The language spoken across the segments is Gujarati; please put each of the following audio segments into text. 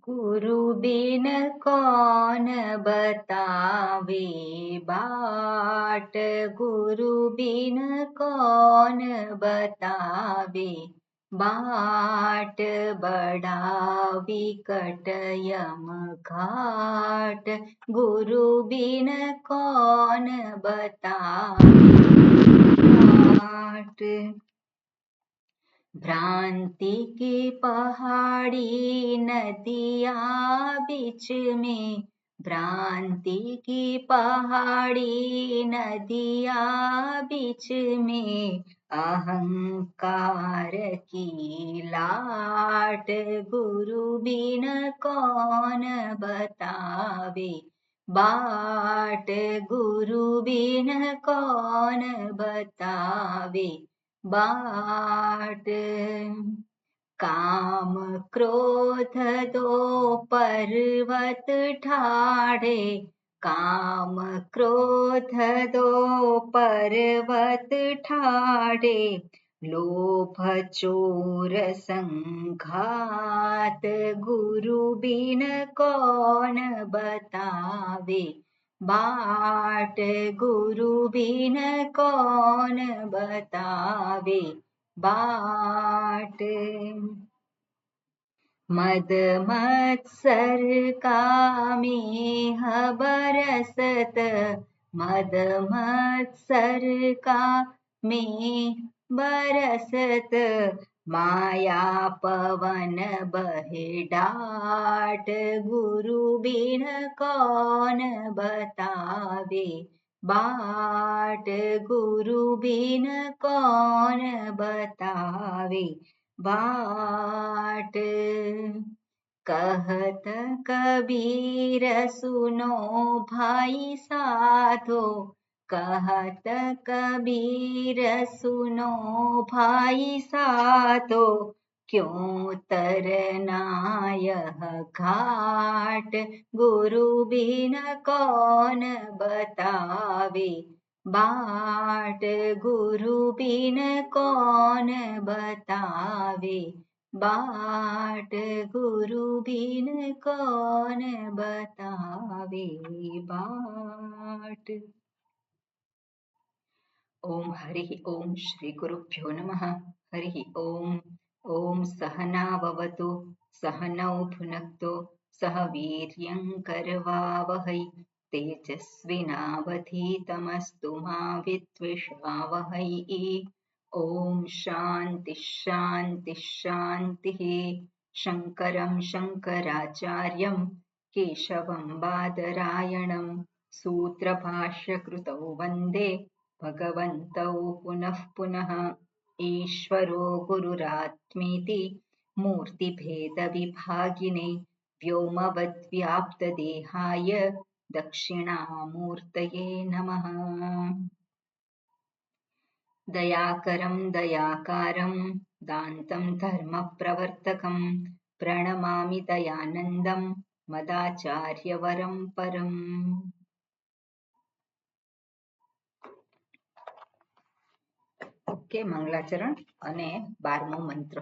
गुरु बिन कौन बतावे बाट, गुरु बिन कौन बतावे बाट, बड़ा विकट यम घाट, गुरु बिन कौन बतावे बाट। भ्रांति की पहाड़ी नदिया बीच में, भ्रांति की पहाड़ी नदिया बीच में, अहंकार की लाट, गुरु बिन कौन बतावे बाट, गुरु बिन कौन बतावे बाट। काम क्रोध दो पर्वत ठाड़े, काम क्रोध दो पर्वत ठाड़े, लोभ चोर संघात, गुरु बिन कौन बतावे बाट, गुरु बिन कौन बतावे बाट। मद मत्सर का मेह बरसत, मद मत्सर का मेह बरसत, माया पवन बहे डाट, गुरु बिन कौन बतावे बाट, गुरु बिन कौन बतावे बाट। कहत कबीर सुनो भाई साधो, कहत कबीर सुनो भाई साधो, क्यों तरना यह घाट, गुरु बिन कौन बतावे बाट, गुरु बिन कौन बतावे बाट, गुरु बिन कौन बतावे बाट। ओम हरि ओम श्री गुरुभ्यो नमः। हरि ओम। ओम सहनाववतु सहनौ भुनक्तु सह वीर्यं करवावहै, तेजस्विनावधीतमस्तु मा विद्विषावहै। ओम शांति शांति शांतिः। शंकरं शंकराचार्यं केशवं बादरायणं सूत्रभाष्यकृतौ वन्दे भगवन्तौ पुनः पुनः। ईश्वरो गुरुरात्मेति मूर्तिभेदविभागिने, व्योमवद्व्याप्तदेहाय दक्षिणामूर्तये नमः। दयाकरं दयाकारं दान्तं धर्मप्रवर्तकं, प्रणमामि दयानन्दं मदाचार्यवरं परम्। ओके, मंगलाचरण અને 12મો મંત્ર.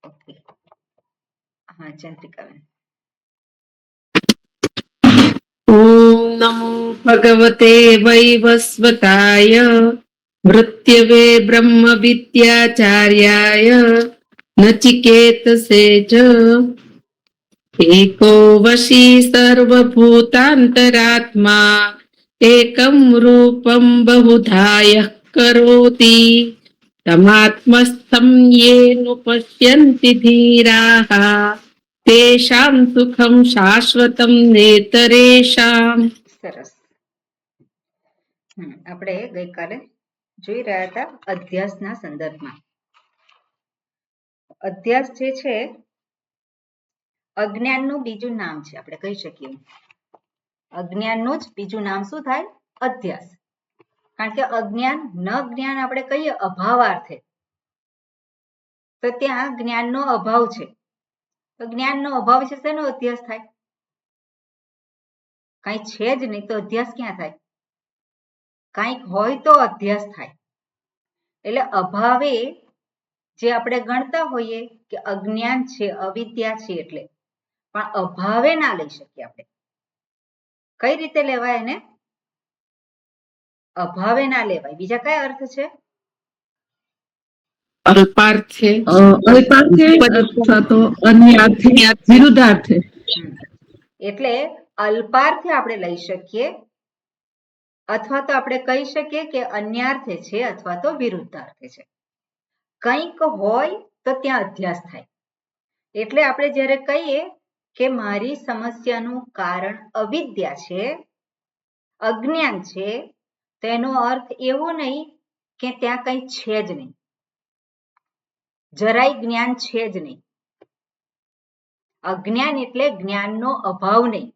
ઓકે, હા ચંદ્રિકાબેન. ओम नमो भगवते वैवस्वताय मृत्यवे ब्रह्म विद्याचार्याय नचिकेतसे च एको वशी सर्वभूतान्तरात्मा एकं रूपं बहुधायः करोति तमात्मस्थं येऽनुपश्यन्ति धीराः तेषां सुखं शाश्वतं नेतरेषाम्। સરસ. આપણે ગઈકાલે જોઈ રહ્યા હતા અધ્યાસના સંદર્ભમાં. અધ્યાસ જે છે અજ્ઞાનનું બીજું નામ છે, આપણે કહી શકીએ. અજ્ઞાનનું જ બીજું નામ શું થાય? અધ્યાસ. કારણ કે અજ્ઞાન ન જ્ઞાન આપણે કહીએ અભાવાર્થે, તો ત્યાં જ્ઞાનનો અભાવ છે. તો જ્ઞાનનો અભાવ છે શેનો અધ્યાસ થાય? કઈ છે જ નહીં તો અધ્યાસ ક્યાં થાય? કંઈક હોય તો અધ્યાસ થાય. એટલે અભાવે જે આપણે ગણતા હોઈએ કે અજ્ઞાન છે, અવિદ્યા છે, એટલે પણ અભાવે ના લઈ શકીએ આપણે. કઈ રીતે લેવાય એને? અભાવે ના લેવાય. બીજા કયા અર્થ છે? અલ્પાર્થે અથવા તો અન્યાર્થે, વિરુદ્ધાર્થે. એટલે અલ્પાર્થે આપણે લઈ શકીએ અથવા તો આપણે કહી શકીએ કે અન્યાર્થે છે અથવા તો વિરુદ્ધાર્થે છે. કંઈક હોય તો ત્યાં અધ્યાસ થાય. એટલે આપણે જ્યારે કહીએ કે મારી સમસ્યાનું કારણ અવિદ્યા છે, અજ્ઞાન છે, તેનો અર્થ એવો નહીં કે ત્યાં કંઈ છે જ નહીં, જરાય જ્ઞાન છે જ નહીં. અજ્ઞાન એટલે જ્ઞાનનો અભાવ નહીં.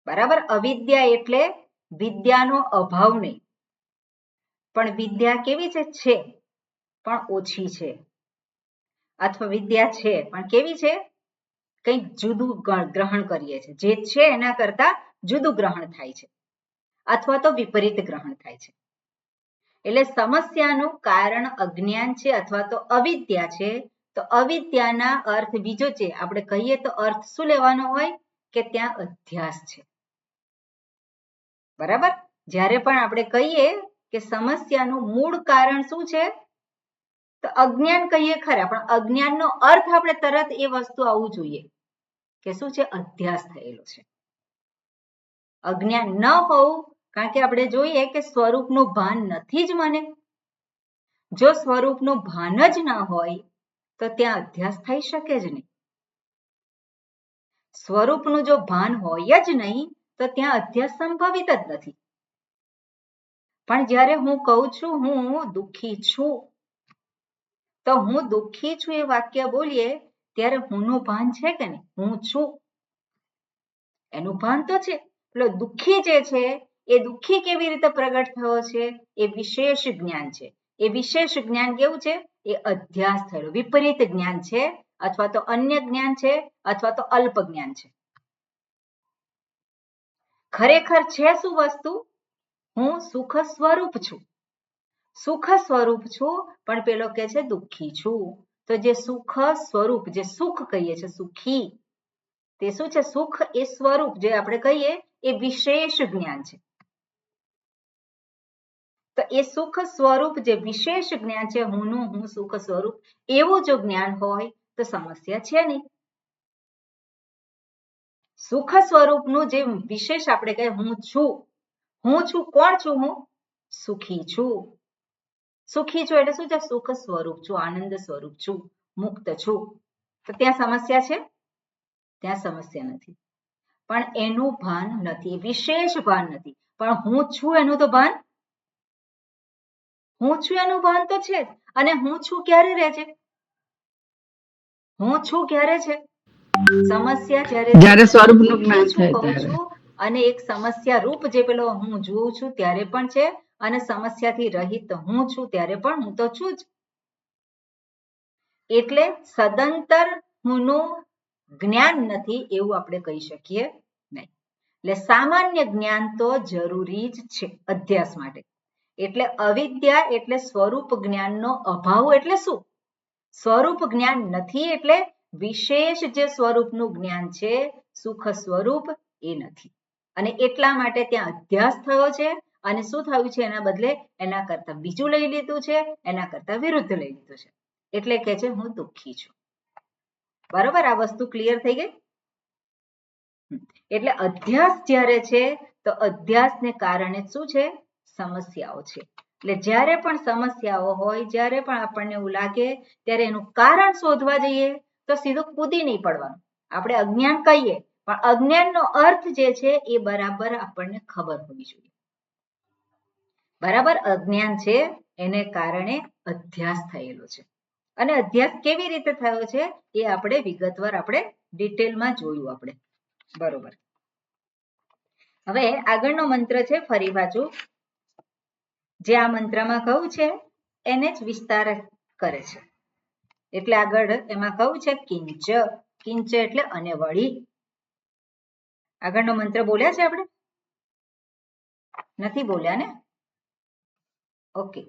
બરાબર? અવિદ્યા એટલે વિદ્યાનો અભાવ નહીં. પણ વિદ્યા કેવી છે? પણ ઓછી છે. અથવા વિદ્યા છે પણ કેવી છે? કંઈક જુદું ગ્રહણ કરીએ છીએ. જે છે એના કરતા જુદું ગ્રહણ થાય છે અથવા તો વિપરીત ગ્રહણ થાય છે. એટલે સમસ્યાનું કારણ અજ્ઞાન છે અથવા તો અવિદ્યા છે. તો અવિદ્યાના અર્થ બીજો છે. આપણે કહીએ તો અર્થ શું લેવાનો હોય કે ત્યાં અધ્યાસ છે. બરાબર? જ્યારે પણ આપણે કહીએ કે સમસ્યાનું મૂળ કારણ શું છે તો અજ્ઞાન કહીએ ખરા, પણ અજ્ઞાનનો અર્થ આપણે તરત એ વસ્તુ આવવું જોઈએ કે શું છે? અધ્યાસ થયેલો છે. અજ્ઞાન ન હોવું કારણ કે આપણે જોઈએ કે સ્વરૂપનું ભાન નથી જ મને. જો સ્વરૂપનું ભાન જ ના હોય તો ત્યાં અધ્યાસ થઈ શકે જ નહીં. સ્વરૂપનું જો ભાન હોય જ નહીં તો ત્યાં અધ્યાસ સંભવિત જ નથી. પણ જ્યારે હું કહું છું હું દુઃખી છું, તો હું દુઃખી છું એ વાક્ય બોલીએ ત્યારે હુંનું ભાન છે કે નહીં? હું છું એનું ભાન તો છે. એટલે દુઃખી જે છે એ દુઃખી કેવી રીતે પ્રગટ થયો છે? એ વિશેષ જ્ઞાન છે. એ વિશેષ જ્ઞાન કેવું છે? એ અધ્યાસ થયેલો વિપરીત જ્ઞાન છે અથવા તો અન્ય જ્ઞાન છે અથવા તો અલ્પ જ્ઞાન છે. ખરેખર છે શું વસ્તુ? હું સુખ સ્વરૂપ છું. સુખ સ્વરૂપ છું પણ પેલો કે છે દુઃખી છું. તો જે સુખ સ્વરૂપ, જે સુખ કહીએ છીએ સુખી, તે શું છે? સુખ એ સ્વરૂપ જે આપણે કહીએ એ વિશેષ જ્ઞાન છે. તો એ સુખ સ્વરૂપ જે વિશેષ જ્ઞાન છે, હુંનું હું સુખ સ્વરૂપ, એવું જો જ્ઞાન હોય તો સમસ્યા છે નહીં. સુખ સ્વરૂપનું જે વિશેષ આપણે કહીએ હું છું. હું છું કોણ છું? હું સુખી છું. સુખી છું એટલે શું છે? સુખ સ્વરૂપ છું, આનંદ સ્વરૂપ છું, મુક્ત છું. તો ત્યાં સમસ્યા છે? ત્યાં સમસ્યા નથી. પણ એનું ભાન નથી, વિશેષ ભાન નથી. પણ હું છું એનું તો ભાન, હું છું એનું ભાન તો છે જ. અને હું છું ક્યારે રહે છે? હું છું ક્યારે છે? સમસ્યા જ્યારે સ્વરૂપનું જ્ઞાન થાય ત્યારે. અને એક સમસ્યા રૂપ જે પેલો હું જોઉં છું ત્યારે પણ છે, અને સમસ્યાથી રહિત હું છું ત્યારે પણ હું તો છું જ. એટલે સદંતર હુંનું જ્ઞાન નથી એવું આપણે કહી શકીએ નહીં. એટલે સામાન્ય જ્ઞાન તો જરૂરી જ છે અધ્યાસ માટે. એટલે અવિદ્યા એટલે સ્વરૂપ જ્ઞાનનો અભાવ. એટલે શું? સ્વરૂપ જ્ઞાન નથી એટલે વિશેષ જે સ્વરૂપનું જ્ઞાન છે સુખ સ્વરૂપ એ નથી. અને એટલા માટે ત્યાં અધ્યાસ થયો છે. અને શું થયું છે? એના બદલે એના કરતા બીજું લઈ લીધું છે, એના કરતા વિરુદ્ધ લઈ લીધું છે. એટલે કે છે હું દુઃખી છું. બરોબર? આ વસ્તુ ક્લિયર થઈ ગઈ? એટલે અધ્યાસ જ્યારે છે તો અધ્યાસને કારણે શું છે? સમસ્યાઓ છે. એટલે જ્યારે પણ સમસ્યાઓ હોય, જ્યારે પણ આપણને એવું લાગે ત્યારે એનું કારણ શોધવા જઈએ તો સીધું કૂદી નહીં પડવાનું. આપણે અજ્ઞાન કહીએ પણ અજ્ઞાનનો અર્થ જે છે એ બરાબર આપણને ખબર હોવી જોઈએ. બરાબર? અજ્ઞાન છે એને કારણે અધ્યાસ થયેલો છે. અને અધ્યાસ કેવી રીતે થયો છે એ આપણે વિગતવાર આપણે ડિટેલમાં જોયું આપણે. બરોબર. હવે આગળનો મંત્ર છે ફરી પાછું જે આ મંત્રમાં કહું છે એને જ વિસ્તાર કરે છે. એટલે આગળ એમાં કહું છે કિંચ. કિંચ એટલે અને વળી. આગળનો મંત્ર બોલ્યા છે આપણે? નથી બોલ્યા ને? ઓકે.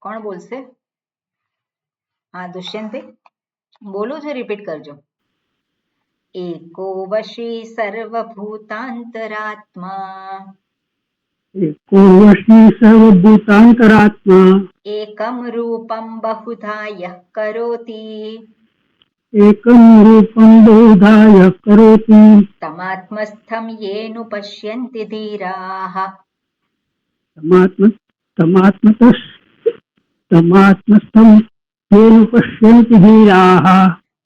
કોણ બોલશે? હા દુષ્યંતભાઈ, બોલું છું, રિપીટ કરજો. એકો વશી સર્વભૂતાંતરાત્મા एको वशी सर्वभूतान्तरात्मा એકમ રૂપમ બહુધા યઃ કરોતિ एकं रूपं बहुधा यः करोति તમાત્મસ્થમ યેનુ પશ્યન્તિ ધીરાઃ तमात्मस्थं येन पश्यन्ति धीराः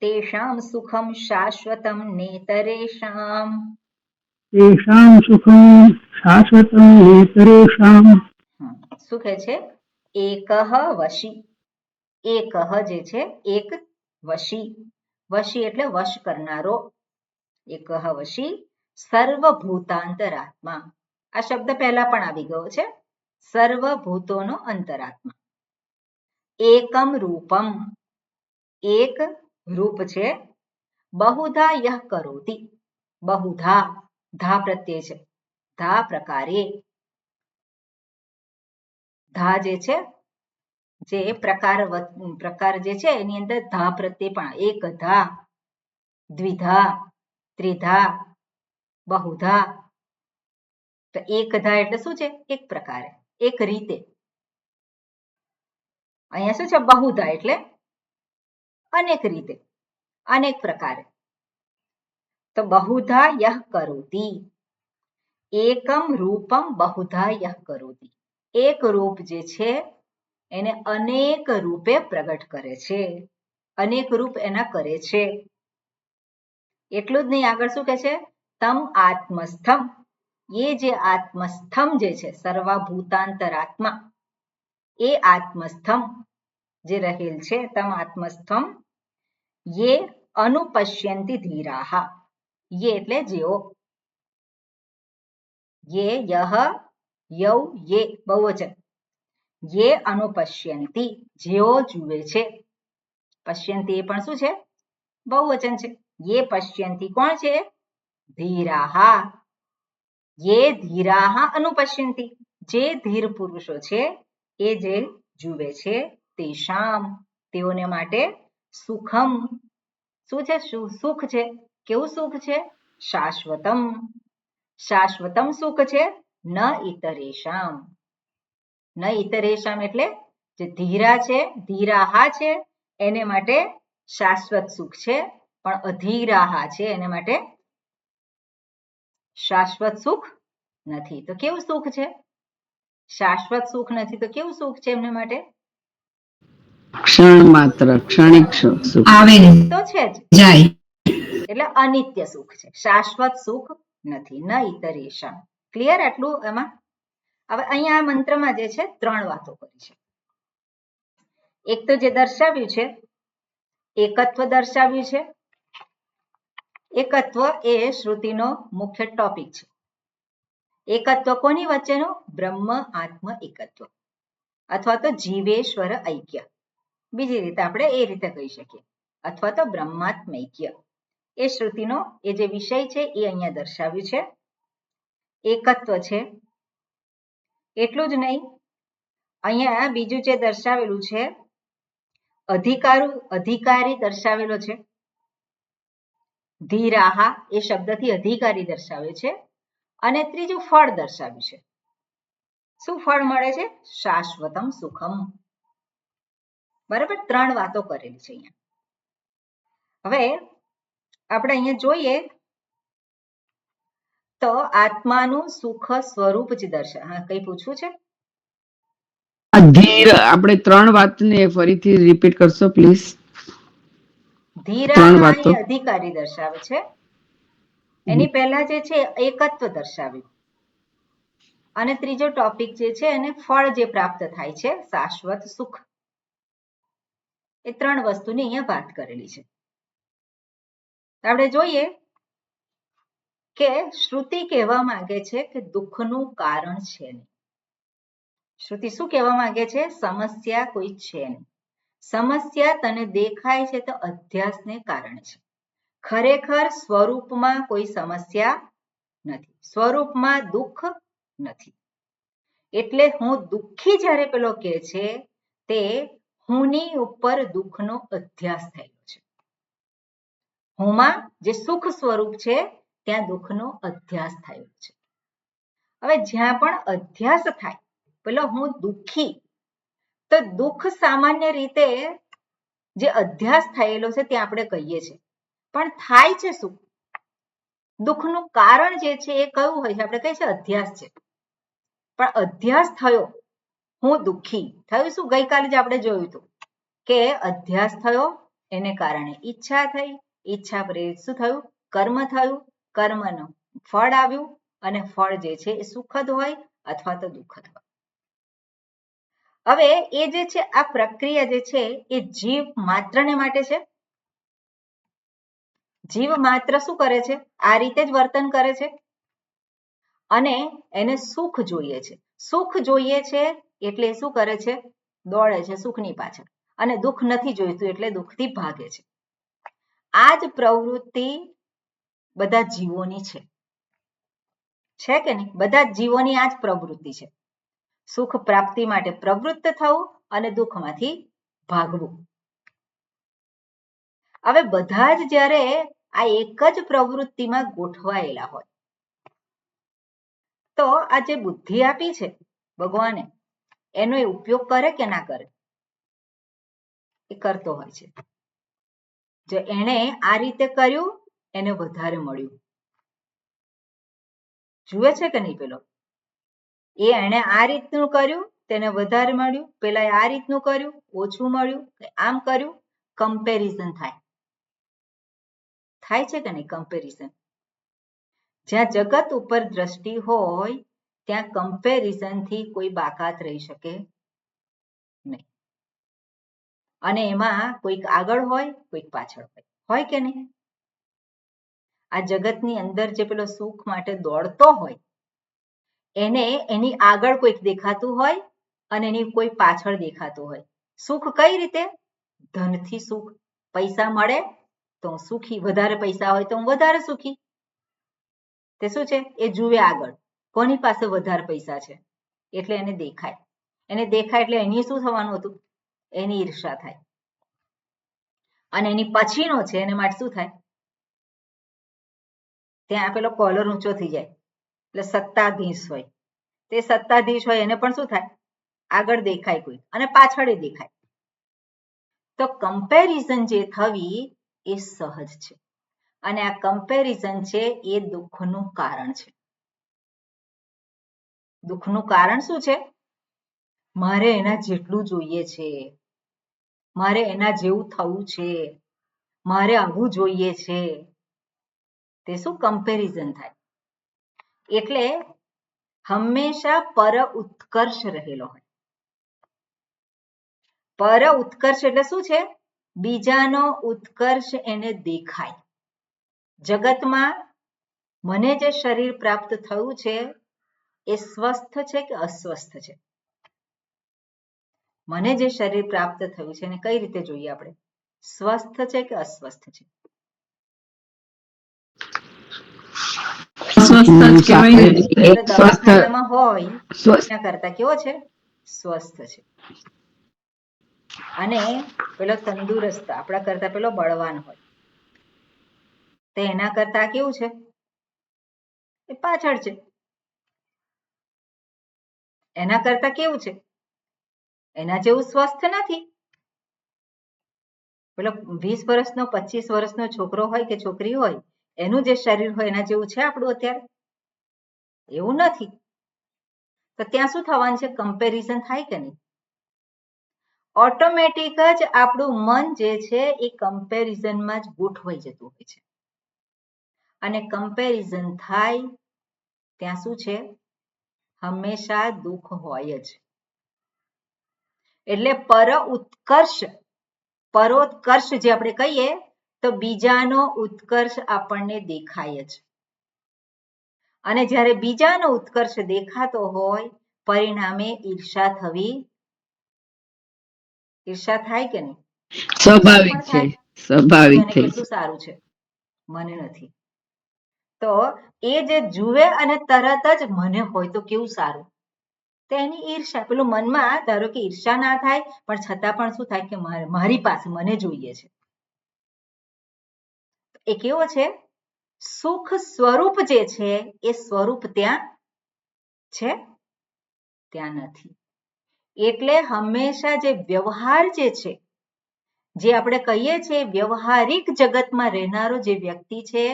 તેષાં સુખમ શાશ્વતમ નેતરેષાં तेषां सुखं शाश्वतं नेतरेषाम् શું કહે છે? એકઃ વશી, એકઃ જે છે એક વશી, વશી એટલે વશ કરનારો. એકઃ વશી સર્વભૂતાંતરાત્મા, આ શબ્દ પહેલા પણ આવી ગયો છે, સર્વભૂતોનો અંતરાત્મા. એકમ રૂપમ, એક રૂપ છે, બહુધા યઃ કરોતિ, બહુધા, ધા પ્રત્યય છે, ધા પ્રકારે, ધા જે છે જે પ્રકાર જે છે એની અંદર ધા પ્રત્યય પણ, એક ધા, દ્વિધા, ત્રિધા, બહુધા. તો એક ધા એટલે શું છે? એક પ્રકારે, એક રીતે. અહીંયા શું છે? બહુધા એટલે અનેક રીતે, અનેક પ્રકારે. તો બહુધા યઃ કરોતિ, એકમ રૂપમ બહુધા યઃ કરોતિ, એક રૂપ જે છે એને અનેક રૂપે પ્રગટ કરે છે, અનેક રૂપ એના કરે છે. એટલું જ નહીં, આગળ શું કહે છે? તમ આત્મસ્થમ, એ જે આત્મસ્થમ જે છે સર્વભૂતાંતરાત્મા, એ આત્મસ્થમ જે રહેલ છે, તમ આત્મસ્થમ યે અનુપશ્યન્તિ ધીરાઃ, યે એટલે જેઓ, યે યહ યૌ યે બહુવચન, યે અનુપશ્યન્તિ જેઓ જુએ છે, પશ્યન્તિ એ પણ શું છે? બહુવચન છે. યે પશ્યન્તિ કોણ છે? ધીરાઃ, યે ધીરાઃ અનુપશ્યન્તિ, જે ધીર પુરુષો છે એ જે જુએ છે, તેષામ તેઓને માટે સુખમ, શું છે? સુખ છે. કેવું સુખ છે? શાશ્વતમ, શાશ્વતમ સુખ છે. ન ઇતરેષામ, ન ઇતરેષામ એટલે જે ધીરા છે, ધીરાહા છે એને માટે શાશ્વત સુખ છે, પણ અધીરાહા છે એને માટે શાશ્વત સુખ નથી. તો કેવું સુખ છે? શાશ્વત સુખ નથી તો કેવું સુખ છે એમને માટે? ક્ષણ માત્ર, ક્ષણિક સુખ, આવે તો છે જ, જાય, એટલે અનિત્ય સુખ છે, શાશ્વત સુખ નથી. ન ઇતરેષામ. ક્લિયર આટલું એમાં? હવે અહીંયા આ મંત્રમાં જે છે 3 વાતો કરી છે. એક તો જે દર્શાવ્યું છે એકત્વ દર્શાવ્યું છે. એકત્વ એ શ્રુતિનો મુખ્ય ટોપિક છે. એકત્વ કોની વચ્ચેનો? બ્રહ્મ આત્મ એકત્વ અથવા તો જીવેશ્વર ઐક્ય, બીજી રીતે આપણે એ રીતે કહી શકીએ, અથવા તો બ્રહ્માત્મૈક્ય. એ શ્રુતિનો એ જે વિષય છે એ અહીંયા દર્શાવ્યું છે, એકત્વ છે. એટલું જ નહીં, અહીંયા બીજું જે દર્શાવેલું છે અધિકારી દર્શાવેલો છે, ધીરાહા એ શબ્દથી અધિકારી દર્શાવે છે. અને ત્રીજું ફળ દર્શાવ્યું છે. શું ફળ મળે છે? શાશ્વતમ સુખમ. બરાબર, 3 વાતો કરેલી છે અહીંયા. હવે આપણે અહીંયા જોઈએ તો આત્માનું સુખ સ્વરૂપ જ દર્શાવે. હા, કઈ પૂછવું છે? ધીર, આપણે 3 વાતને ફરીથી રિપીટ કરશો પ્લીઝ? ધીરાહા એ અધિકારી દર્શાવે છે. એની પહેલા જે છે એકત્વ દર્શાવ્યું, અને ત્રીજો ટોપિક જે છે એને ફળ જે પ્રાપ્ત થાય છે શાશ્વત સુખ. એ 3 વસ્તુની અહીંયા વાત કરેલી છે. આપણે જોઈએ કે શ્રુતિ કહેવા માંગે છે કે દુઃખનું કારણ છે નહીં. શ્રુતિ શું કહેવા માંગે છે? સમસ્યા કોઈ છે નહીં. સમસ્યા તને દેખાય છે તો અધ્યાસને કારણે છે. ખરેખર સ્વરૂપમાં કોઈ સમસ્યા નથી, સ્વરૂપમાં દુઃખ નથી. એટલે હું દુઃખી જ્યારે પેલો કહે છે તે હુંની ઉપર દુઃખનો અધ્યાસ થયેલો છે. હુંમાં જે સુખ સ્વરૂપ છે ત્યાં દુઃખનો અધ્યાસ થયેલો છે. હવે જ્યાં પણ અધ્યાસ થાય, પેલો હું દુઃખી, તો દુઃખ સામાન્ય રીતે જે અધ્યાસ થયેલો છે તે આપણે કહીએ છીએ, પણ થાય છે શું? દુઃખનું કારણ જે છે એ કયું હોય છે? આપણે કહીએ છીએ અધ્યાસ છે, પણ અધ્યાસ થયો હું દુઃખી થયું શું? ગઈકાલે જ આપણે જોયું હતું કે અધ્યાસ થયો એને કારણે ઈચ્છા થઈ, ઈચ્છા પ્રેરિત શું થયું? કર્મ થયું, કર્મનું ફળ આવ્યું અને ફળ જે છે એ સુખદ હોય અથવા તો દુઃખદ હોય. હવે એ જે છે આ પ્રક્રિયા જે છે એ જીવ માત્રને માટે છે. જીવ માત્ર શું કરે છે? આ રીતે જ વર્તન કરે છે અને એને સુખ જોઈએ છે. સુખ જોઈએ છે એટલે શું કરે છે? દોડે છે સુખની પાછળ, અને દુઃખ નથી જોઈતું એટલે દુઃખથી ભાગે છે. આ જ પ્રવૃત્તિ બધા જીવોની છે કે નહીં? બધા જ જીવોની આ જ પ્રવૃત્તિ છે. સુખ પ્રાપ્તિ માટે પ્રવૃત્ત થવું અને દુઃખમાંથી ભાગવું. હવે બધા જ જ્યારે આ એક જ પ્રવૃત્તિમાં ગોઠવાયેલા હોય તો આ જે બુદ્ધિ આપી છે ભગવાને, એનો એ ઉપયોગ કરે કે ના કરે? એ કરતો હોય છે. જો એણે આ રીતે કર્યું એને વધારે મળ્યું, જુએ છે કે નહીં? પેલો એણે આ રીતનું કર્યું તેને વધારે મળ્યું, પેલા આ રીતનું કર્યું ઓછું મળ્યું, આમ કર્યું, કમ્પેરિઝન થાય છે કે નહીં? કમ્પેરિઝન. જ્યાં જગત ઉપર દ્રષ્ટિ હોય ત્યાં કમ્પેરિઝનથી કોઈ બાકાત રહી શકે નહીં, અને એમાં કોઈક આગળ હોય કોઈક પાછળ હોય કે નહીં? આ જગતની અંદર જે પેલો સુખ માટે દોડતો હોય એને એની આગળ કોઈક દેખાતું હોય અને એની કોઈ પાછળ દેખાતું હોય. સુખ કઈ રીતે? ધનથી સુખ, પૈસા મળે તો હું સુખી, વધારે પૈસા હોય તો હું વધારે સુખી. તે શું છે? એ જુએ આગળ કોની પાસે વધારે પૈસા છે એટલે એને દેખાય. એને દેખાય એટલે એની શું થવાનું હતું? એની ઈર્ષા થાય. અને એની પછીનો છે એને માટે શું થાય? ત્યાં પેલો કોલર ઊંચો થઈ જાય એટલે સત્તાધીશ હોય, તે સત્તાધીશ હોય એને પણ શું થાય? આગળ દેખાય કોઈ અને પાછળ દેખાય. તો કમ્પેરિઝન જે થવી એ સહજ છે, અને આ કમ્પેરિઝન છે એ દુઃખનું કારણ છે. દુઃખનું કારણ શું છે? મારે એના જેટલું જોઈએ છે, મારે એના જેવું થવું છે, મારે આવું જોઈએ છે, તે શું? કમ્પેરિઝન થાય. એટલે હંમેશા પર ઉત્કર્ષ રહેલો હોય. પર ઉત્કર્ષ એટલે શું છે? બીજાનો ઉત્કર્ષ એને દેખાય. જગતમાં મને જે શરીર પ્રાપ્ત થયું છે એ સ્વસ્થ છે કે અસ્વસ્થ છે? મને જે શરીર પ્રાપ્ત થયું છે એને કઈ રીતે જોઈએ આપણે? સ્વસ્થ છે કે અસ્વસ્થ છે? દવાખાનામાં હોય એના કરતા કેવો છે? સ્વસ્થ છે. અને પેલો તંદુરસ્ત આપણા કરતા પેલો બળવાન હોય તો એના કરતા કેવું છે? એ પાછળ છે. એના કરતા કેવું છે? એના જેવું સ્વસ્થ નથી. પેલો 20 વર્ષનો 25 વર્ષનો છોકરો હોય કે છોકરી હોય એનું જે શરીર હોય એના જેવું છે આપણું અત્યારે? એવું નથી. તો ત્યાં શું થવાનું છે? કમ્પેરિઝન થાય કે નહીં? ઓટોમેટિક જ આપણું મન જે છે એ કમ્પેરિઝનમાં જ ગોઠવાઈ જતું હોય છે, અને કમ્પેરિઝન થાય ત્યાં શું છે? હંમેશા દુઃખ હોય જ. એટલે પર ઉત્કર્ષ, પરોત્કર્ષ જે આપણે કહીએ તો બીજાનો ઉત્કર્ષ આપણને દેખાય જ, અને જ્યારે બીજાનો ઉત્કર્ષ દેખાતો હોય પરિણામે ઈર્ષા થવી. ઈર્ષા થાય કે નહીં? સ્વાભાવિક છે, સ્વાભાવિક મને છે. કેટલું સારું છે, મને નથી. તો એ જે જુએ અને તરત જ મને હોય તો કેવું સારું, તો એની ઈર્ષા, પેલું મનમાં ધારો કે ઈર્ષા ના થાય પણ છતાં પણ શું થાય કે મારી પાસે મને જોઈએ છે. એ કેવો છે? સુખ સ્વરૂપ જે છે એ સ્વરૂપ ત્યાં છે? ત્યાં નથી. એટલે હંમેશા જે વ્યવહાર જે છે, જે આપણે કહીએ છીએ વ્યવહારિક જગતમાં રહેનારો જે વ્યક્તિ છે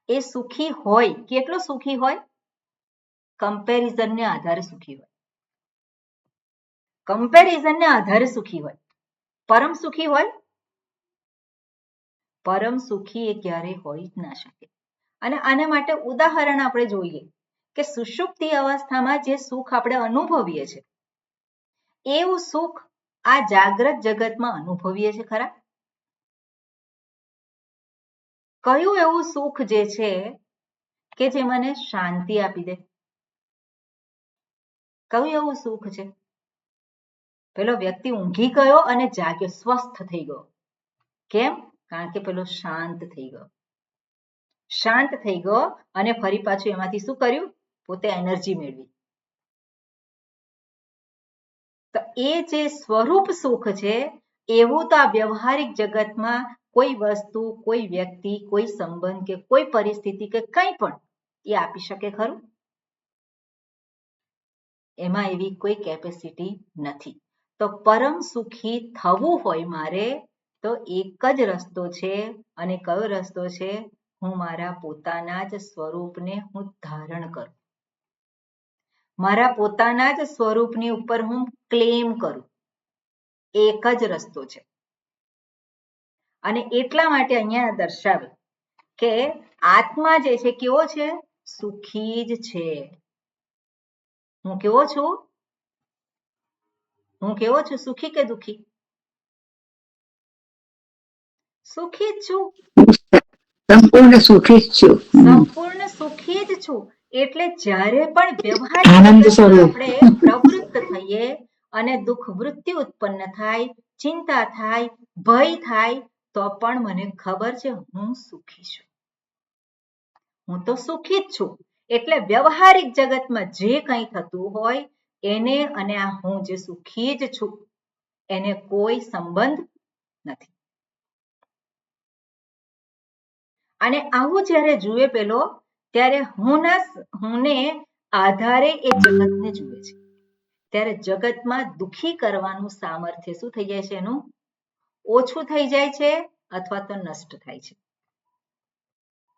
એ સુખી હોય. કેટલો સુખી હોય? કમ્પેરિઝનને આધારે સુખી હોય. કમ્પેરિઝનને આધારે સુખી હોય. પરમ સુખી હોય? પરમ સુખી એ ક્યારેય હોઈ જ ના શકે. અને આના માટે ઉદાહરણ આપણે જોઈએ કે સુષુપ્તિ અવસ્થામાં જે સુખ આપણે અનુભવીએ છીએ એવું સુખ આ જાગ્રત જગતમાં અનુભવીએ છીએ ખરા? કયું એવું સુખ જે છે કે જે મને શાંતિ આપી દે? કયું એવું સુખ છે? પેલો વ્યક્તિ ઊંઘી ગયો અને જાગ્યો, સ્વસ્થ થઈ ગયો. કેમ? કારણ કે પેલો શાંત થઈ ગયો. શાંત થઈ ગયો અને ફરી પાછું એમાંથી શું કર્યું? પોતે એનર્જી મેળવી. તો એ જે સ્વરૂપ સુખ છે એવું તો આ વ્યવહારિક જગતમાં કોઈ વસ્તુ, કોઈ વ્યક્તિ, કોઈ સંબંધ કે કોઈ પરિસ્થિતિ કે કંઈ પણ એ આપી શકે ખરું? એમાં એવી કોઈ કેપેસિટી નથી. તો પરમ સુખી થવું હોય મારે તો એક જ રસ્તો છે. અને કયો રસ્તો છે? હું મારા પોતાના જ સ્વરૂપને હું ધારણ કરું. મારા પોતાના જ સ્વરૂપની ઉપર હું ક્લેમ કરું. એક જ રસ્તો છે. અને એટલા માટે અહીંયા દર્શાવે કે આત્મા જે છે કેવો છે? સુખી જ છે. હું કેવો છું? હું કેવો છું? સુખી કે દુખી? સુખી જ છું. સંપૂર્ણ સુખી જ છું. સંપૂર્ણ સુખી જ છું. એટલે જ્યારે પણ વ્યવહારિક આનંદ જગતમાં સ્વરૂપ. આપણે પ્રવૃત્ત થઈએ અને દુઃખ વૃત્તિ ઉત્પન્ન થાય, ચિંતા થાય, ભય થાય, તો પણ મને ખબર છે હું સુખી છું. હું તો સુખી જ છું. એટલે વ્યવહારિક જગતમાં જે કંઈ થતું હોય એને અને આ હું જે સુખી જ છું એને કોઈ સંબંધ નથી. અને આવું જ્યારે જુએ પેલો ત્યારે હુંને આધારે એ જગતને જુએ છે. ત્યારે જગતમાં દુખી કરવાનું સામર્થ્ય શું થઈ જાય છે? એનું ઓછું થઈ જાય છે અથવા તો નષ્ટ થાય છે.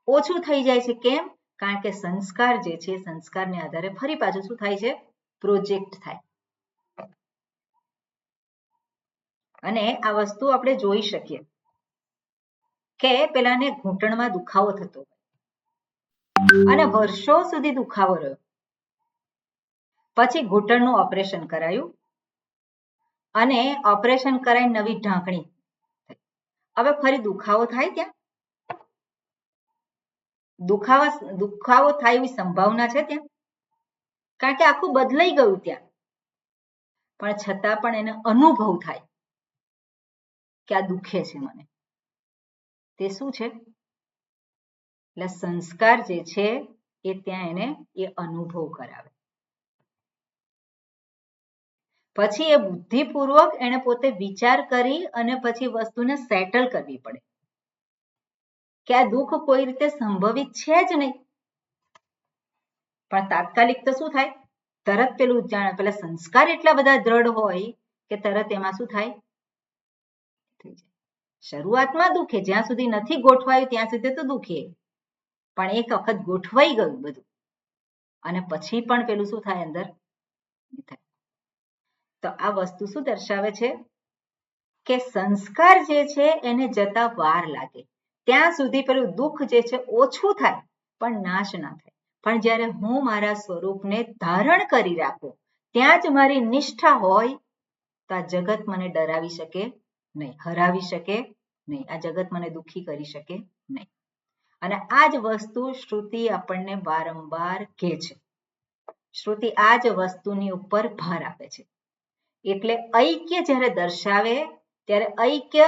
ઓછું થઈ જાય છે. કેમ? કારણ કે સંસ્કાર જે છે સંસ્કારને આધારે ફરી પાછું શું થાય છે? પ્રોજેક્ટ થાય. અને આ વસ્તુ આપણે જોઈ શકીએ કે પેલાને ઘૂંટણમાં દુખાવો થતો અને વર્ષો સુધી દુખાવો રહ્યો. પછી ઘૂંટણનું ઓપરેશન કરાયું અને ઓપરેશન કરાવી નવી ઢાંકણી. હવે ફરી દુખાવો થાય ત્યાં? દુખાવો થાય એવી સંભાવના છે ત્યાં? કારણ કે આખું બદલાઈ ગયું ત્યાં. પણ છતાં પણ એને અનુભવ થાય કે આ દુખે છે મને. તે શું છે? એટલે સંસ્કાર જે છે એ ત્યાં એને એ અનુભવ કરાવે. પછી એ બુદ્ધિપૂર્વક એને પોતે વિચાર કરી અને પછી વસ્તુને સેટલ કરવી પડે કે આ દુઃખ કોઈ રીતે સંભવિત છે જ નહીં. પણ તાત્કાલિક તો શું થાય? તરત પેલું જાણે પેલા સંસ્કાર એટલા બધા દ્રઢ હોય કે તરત એમાં શું થાય? શરૂઆતમાં દુખે, જ્યાં સુધી નથી ગોઠવાયું ત્યાં સુધી તો દુખે. પણ એક વખત ગોઠવાઈ ગયું બધું અને પછી પણ પેલું શું થાય? અંદર થાય. તો આ વસ્તુ શું દર્શાવે છે કે સંસ્કાર જે છે એને જતા વાર લાગે. ત્યાં સુધી પેલું દુઃખ જે છે ઓછું થાય પણ નાશ ના થાય. પણ જ્યારે હું મારા સ્વરૂપને ધારણ કરી રાખું ત્યાં જ મારી નિષ્ઠા હોય તો આ જગત મને ડરાવી શકે નહીં, હરાવી શકે નહીં. આ જગત મને દુઃખી કરી શકે નહીં. અને આ જ વસ્તુ શ્રુતિ આપણને વારંવાર કહે છે. શ્રુતિ આ જ વસ્તુની ઉપર ભાર આપે છે. એટલે ઐક્ય જ્યારે દર્શાવે ત્યારે ઐક્ય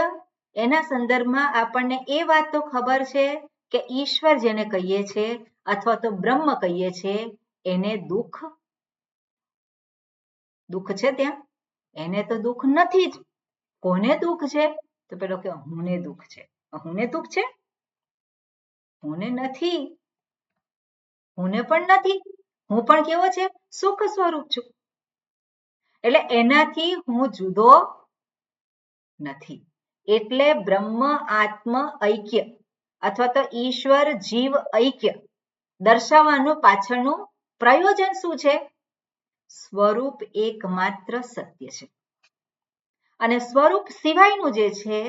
એના સંદર્ભમાં આપણને એ વાત તો ખબર છે કે ઈશ્વર જેને કહીએ છીએ અથવા તો બ્રહ્મ કહીએ છીએ એને દુઃખ દુઃખ છે ત્યાં? એને તો દુઃખ નથી જ. કોને દુઃખ છે? તો પેલો કે હુંને દુઃખ છે. હુંને દુઃખ છે? હુંને નથી. હુંને પણ નથી. હું પણ કેવો છે? સુખ સ્વરૂપ છું. એટલે એનાથી હું જુદો નથી. એટલે બ્રહ્મ આત્મ ઐક્ય અથવા તો ઈશ્વર જીવ ઐક્ય દર્શાવવાનું પાછળનું પ્રયોજન શું છે? સ્વરૂપ એકમાત્ર સત્ય છે અને સ્વરૂપ સિવાયનું જે છે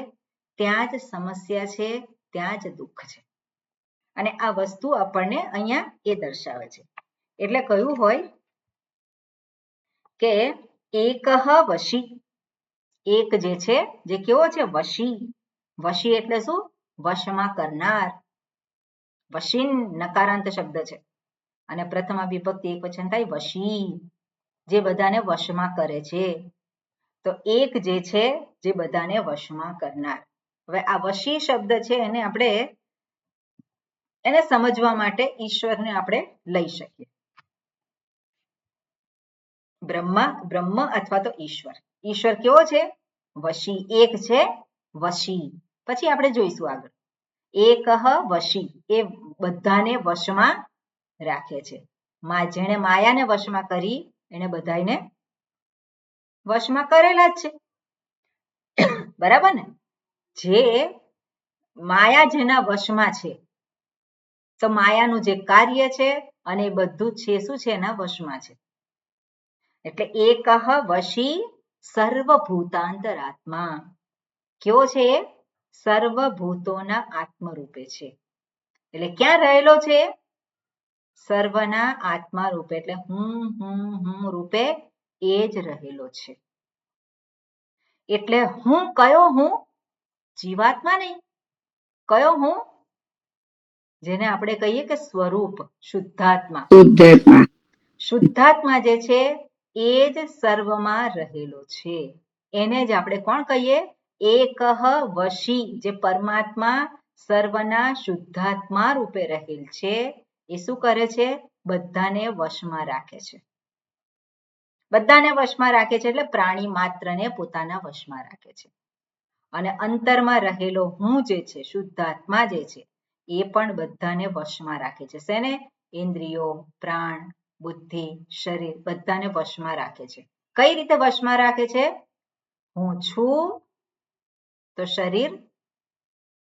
ત્યાં જ સમસ્યા છે, ત્યાં જ દુઃખ છે. અને આ વસ્તુ આપણને અહીંયા એ દર્શાવે છે. એટલે કયું હોય કે એકહ વશી. એક જે છે જે કેવો છે? વશી. વશી એટલે શું? વશમાં કરનાર. વશીન નકારાંત શબ્દ છે અને પ્રથમા વિભક્તિ એકવચન થાય વશી, જે બધાને વશમાં કરે છે. તો એક જે છે જે બધાને વશમાં કરનાર. હવે આ વશી શબ્દ છે એને સમજવા માટે ઈશ્વરને આપણે લઈ શકીએ. બ્રહ્મ અથવા તો ઈશ્વર. ઈશ્વર કેવો છે? વશી. એક છે વશી. પછી આપણે જોઈશું આગળ. એકહ વશી, એ બધાને વશમાં રાખે છે. જેણે માયાને વશમાં કરી એને બધાને વશમાં કરેલા જ છે. બરાબર ને? જે માયા જેના વશમાં છે તો માયાનું જે કાર્ય છે અને એ બધું છે શું છે? એના વશમાં છે. એટલે એકહ વશી સર્વભૂતાંતરાત્મા. કેવો છે? સર્વભૂતોના આત્મરૂપે છે. એટલે ક્યાં રહેલો છે? સર્વના આત્મા રૂપે. એટલે હું રૂપે એ જ રહેલો છે. એટલે હું કયો? હું જીવાત્મા નહીં. કયો હું? જેને આપણે કહીએ કે સ્વરૂપ, શુદ્ધાત્મા. શુદ્ધાત્મા જે છે એ જ સર્વમાં રહેલો છે. એને જ આપણે કોણ કહીએ? એકહ વશી. જે પરમાત્મા સર્વના શુદ્ધાત્મા રૂપે રહેલ છે એ શું કરે છે? બધાને વશમાં રાખે છે. બધાને વશમાં રાખે છે એટલે પ્રાણી માત્રને પોતાના વશમાં રાખે છે. અને અંતરમાં રહેલો હું જે છે, શુદ્ધાત્મા જે છે, એ પણ બધાને વશમાં રાખે છે. શેને? ઇન્દ્રિયો, પ્રાણ, બુદ્ધિ, શરીર બધાને વશમાં રાખે છે. કઈ રીતે વશમાં રાખે છે? હું છું તો શરીર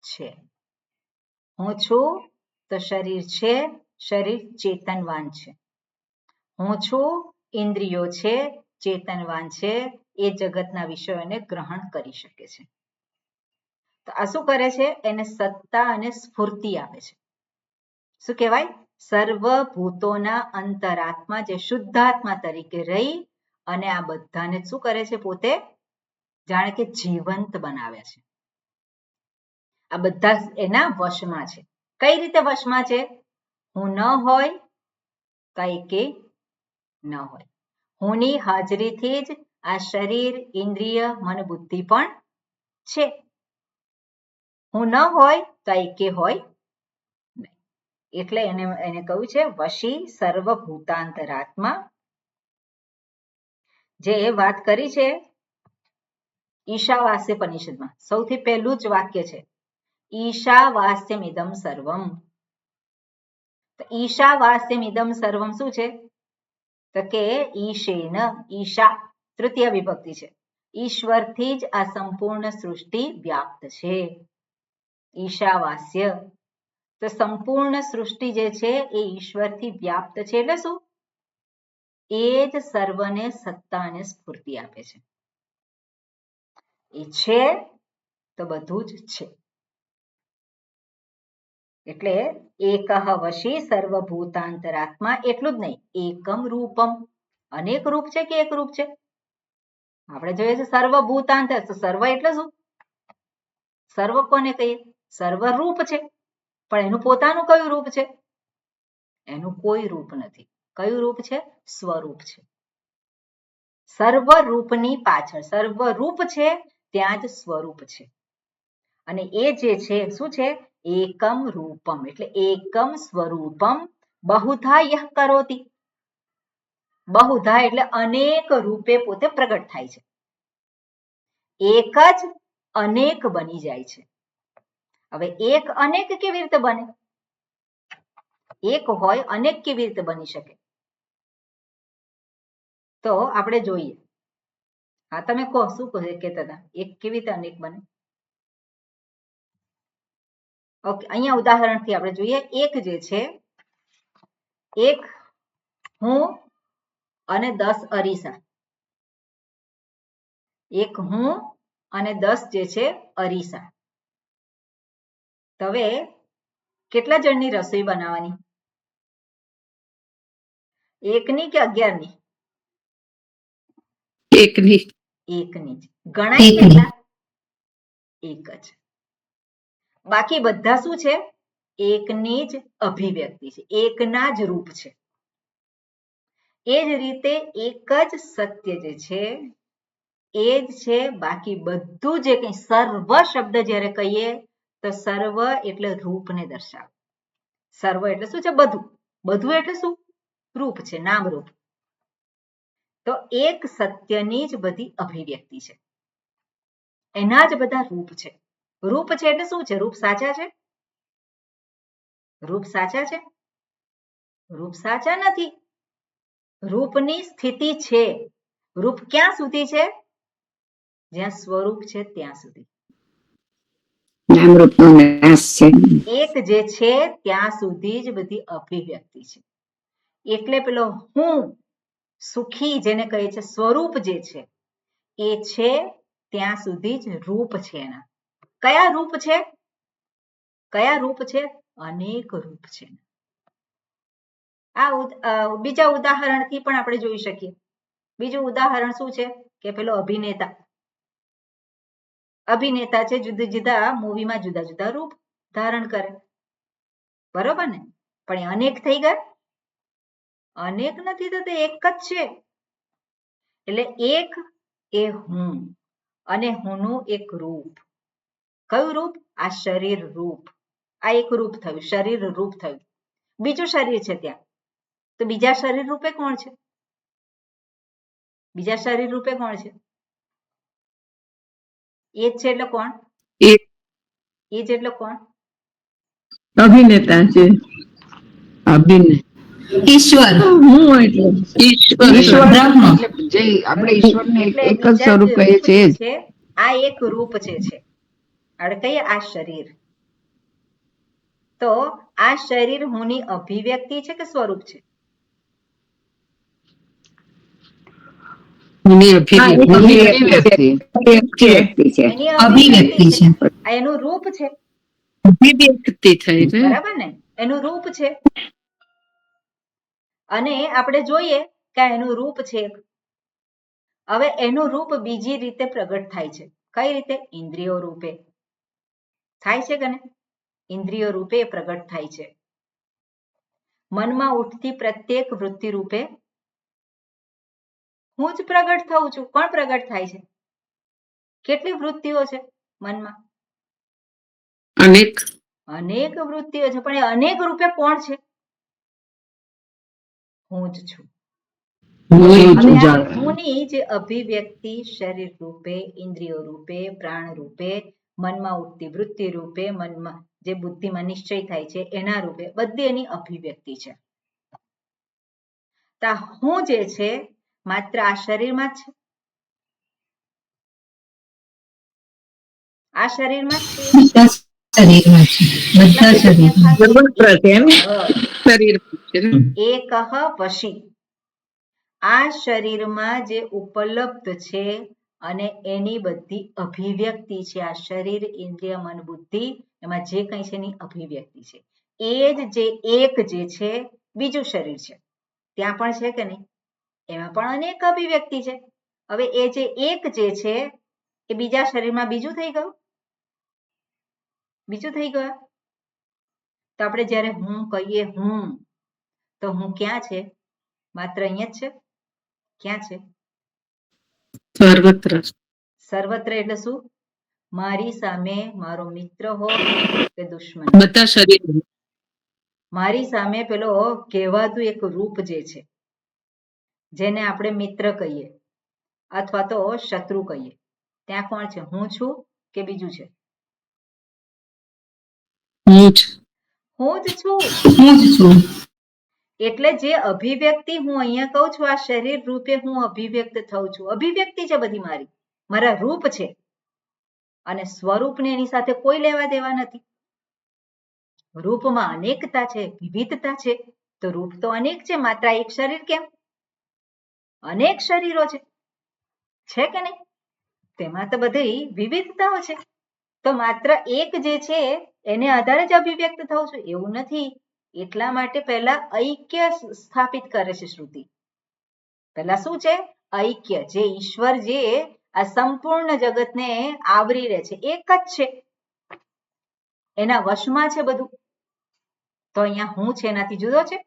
છે. હું છું તો શરીર છે. શરીર ચેતનવાન છે. હું છું, ઇન્દ્રિયો છે, ચેતનવાન છે, એ જગતના વિષયોને ગ્રહણ કરી શકે છે. તો આ શું કરે છે? એને સત્તા અને સ્ફૂર્તિ આપે છે. શું કહેવાય? સર્વભૂતોના અંતરાત્મા, જે શુદ્ધાત્મા તરીકે રહી અને આ બધાને શું કરે છે? પોતે જાણે કે જીવંત બનાવે છે. આ બધા એના વશમાં છે. કઈ રીતે વશમાં છે? હું ન હોય તો એકે ન હોય. હુંની હાજરીથી જ આ શરીર, ઇન્દ્રિય, મન, બુદ્ધિ પણ છે. હું ન હોય તો એકે હોય નહીં. એટલે એને કહ્યું છે વશી સર્વભૂતાંતરાત્મા. જે વાત કરી છે ઈશાવાસ્ય પનિષદમાં, સૌથી પહેલું જ વાક્ય છે ઈશાવાસ્યમિદં સર્વમ. તો ઈશાવાસ્યમિદં સર્વમ શું છે? તો કે ઈશેન, ઈશા તૃતીય વિભક્તિ છે. ઈશ્વરથી જ આ સંપૂર્ણ સૃષ્ટિ વ્યાપ્ત છે. ઈશાવાસ્ય. તો સંપૂર્ણ સૃષ્ટિ જે છે એ ઈશ્વરથી વ્યાપ્ત છે. એટલે શું? એ જ સર્વને સત્તા અને સ્ફૂર્તિ આપે છે. એ છે તો બધું જ છે. એટલે એકહ વશી સર્વભૂતાંતરાત્મા. એટલું જ નહીં, એકમ રૂપમ. અનેક રૂપ છે કે એક રૂપ છે? આપણે જોઈએ છે સર્વભૂતાંતર. તો સર્વ એટલે શું? સર્વ કોને કહીએ? સર્વરૂપ છે. પણ એનું પોતાનું કયું રૂપ છે? એનું કોઈ રૂપ નથી. કયું રૂપ છે? સ્વરૂપ છે. સર્વરૂપની પાછળ સર્વરૂપ છે, ત્યાં જ સ્વરૂપ છે. અને એ જે છે શું છે? એકમ રૂપમ. એટલે એકમ સ્વરૂપમ બહુધા યહ કરોતિ. બહુધા એટલે અનેક રૂપે પોતે પ્રગટ થાય છે. એક જ અનેક બની જાય છે. હવે એક અનેક કેવી રીતે બને? એક હોય અનેક કેવી રીતે બની શકે? તો આપણે જોઈએ. હા, તમે કહો, શું કહેતા હતા? એક કેવી રીતે અનેક બને? ઓકે, અહીંયા ઉદાહરણથી આપણે જોઈએ. એક જે છે, એક હું અને 10 અરીસા. એક હું અને 10 જે છે અરીસા. હવે કેટલા જણની રસોઈ બનાવવાની? એકની કે 11ની? એકની. એકની જ. ગણાય કેટલા? એક જ. બાકી બધા શું છે? એકની જ અભિવ્યક્તિ છે, એકના જ રૂપ છે. એ જ રીતે એક જ સત્ય જે છે એ જ છે. બાકી બધું જે કંઈ સર્વ શબ્દ જ્યારે કહીએ તો સર્વ એટલે રૂપને દર્શાવે. સર્વ એટલે શું છે? બધું. બધું એટલે શું? રૂપ છે, નામ રૂપ. તો એક સત્યની જ બધી અભિવ્યક્તિ છે, એના જ બધા રૂપ છે. રૂપ છે એટલે શું છે? રૂપ સાચા છે? રૂપ સાચા છે? રૂપ સાચા નથી. રૂપની સ્થિતિ છે. રૂપ ક્યાં સુધી છે? જ્યાં સ્વરૂપ છે ત્યાં સુધી. નામરૂપનો નાશ છે. એક જે છે ત્યાં સુધી જ બધી અભિવ્યક્તિ છે. એટલે પેલો હું સુખી જેને કહે છે, સ્વરૂપ જે છે એ છે ત્યાં સુધી જ રૂપ છે એના. કયા રૂપ છે? કયા રૂપ છે? અનેક રૂપ છે. આ બીજા ઉદાહરણથી પણ આપણે જોઈ શકીએ. બીજું ઉદાહરણ શું છે કે પેલો અભિનેતા. અભિનેતા છે, જુદા જુદા મૂવીમાં જુદા જુદા રૂપ ધારણ કરે, બરોબર ને? પણ એ અનેક થઈ ગયા? અનેક નથી થતા, એક જ છે. એટલે એક એ હું અને હુંનું એક રૂપ. કયું રૂપ? આ શરીર રૂપ. આ એક રૂપ થયું, શરીર રૂપ થયું. બીજું શરીર છે ત્યાં, તો બીજા શરીર રૂપે કોણ છે? બીજા શરીર રૂપે કોણ છે? એ જ છે એટલે કોણ? એ જ એટલે કોણ? અભિનેતા છે. અભિનેતા ઈશ્વર. હું એટલે ઈશ્વર બ્રહ્મ. એટલે જે આપણે ઈશ્વરને એટલે એક જ બીજા સ્વરૂપ જે કહીએ રૂપ છીએ જે એ જ. છે આ એક રૂપ જે છે, આપણે કહીએ આ શરીર. તો આ શરીર હુંની અભિવ્યક્તિ છે કે સ્વરૂપ છે? એની અભિવ્યક્તિ છે. એની અભિવ્યક્તિ છે. આ એનું રૂપ છે, અભિવ્યક્તિ થઈ છે. બરાબર ને? એનું રૂપ છે. અને આપણે જોઈએ કે એનું રૂપ છે. હવે એનું રૂપ બીજી રીતે પ્રગટ થાય છે. કઈ રીતે? ઇન્દ્રિયો રૂપે થાય છે કે નહીં? ઇન્દ્રિયો રૂપે પ્રગટ થાય છે. મનમાં ઉઠતી પ્રત્યેક વૃત્તિ રૂપે હું જ પ્રગટ થઉં છું. કોણ પ્રગટ થાય છે? કેટલી વૃત્તિઓ છે મનમાં? અનેક વૃત્તિઓ છે, પણ એ અનેક રૂપે કોણ છે? હું જ છું. હુંની જે અભિવ્યક્તિ શરીર રૂપે, ઇન્દ્રિયો રૂપે, પ્રાણ રૂપે, મનમાં ઉઠતી વૃત્તિ રૂપે, મનમાં જે બુદ્ધિમાં નિશ્ચય થાય છે એના રૂપે, બધી એની અભિવ્યક્તિ છે. તો હું જે છે માત્ર આ શરીરમાં જ છે? આ શરીરમાં જ છે? બધા શરીરમાં છે. બધા શરીરમાં. એક વશી. આ શરીરમાં જે ઉપલબ્ધ છે અને એની બધી અભિવ્યક્તિ છે, આ શરીર, ઇન્દ્રિય, મન, બુદ્ધિ, એમાં જે કંઈ છે એની અભિવ્યક્તિ છે. એ જ જે એક જે છે બીજું શરીર છે ત્યાં પણ છે કે નહીં? એમાં પણ અનેક અભિવ્યક્તિ છે. હવે એ જે એક જે છે એ બીજા શરીરમાં બીજું થઈ ગયું? બીજું થઈ ગયું. તો આપણે જ્યારે હું કહીએ હું, તો હું ક્યાં છે? માત્ર અહીંયા જ છે? ક્યાં છે? સર્વત્ર. સર્વત્ર એટલે શું? મારી સામે મારો મિત્ર હો કે દુશ્મન, બધા શરીર. મારી સામે પેલો કહેવાતું એક રૂપ જે છે, જેને આપણે મિત્ર કહીએ અથવા તો શત્રુ કહીએ, ત્યાં કોણ છે? હું છું કે બીજું છે? હું હું જ છું. જ છું. એટલે જે અભિવ્યક્તિ હું અહીંયા કહું છું, આ શરીર રૂપે હું અભિવ્યક્ત થઉં છું. અભિવ્યક્તિ છે બધી મારા રૂપ છે, અને સ્વરૂપને એની સાથે કોઈ લેવા દેવા નથી. રૂપમાં અનેકતા છે, વિવિધતા છે. તો રૂપ તો અનેક છે, માત્ર એક શરીર કેમ? અનેક શરીરો છે કે નહીં? તેમાં તો બધી વિવિધતાઓ છે. તો માત્ર એક જે છે એને આધારે જ અભિવ્યક્ત થવું છું એવું નથી. એટલા માટે પહેલા ઐક્ય સ્થાપિત કરે છે શ્રુતિ. પહેલા શું છે? ઐક્ય. જે ઈશ્વર જે આ સંપૂર્ણ જગતને આવરી રહે છે, એક જ છે, એના વશમાં છે બધું. તો અહીંયા હું છે એનાથી જુદો છે?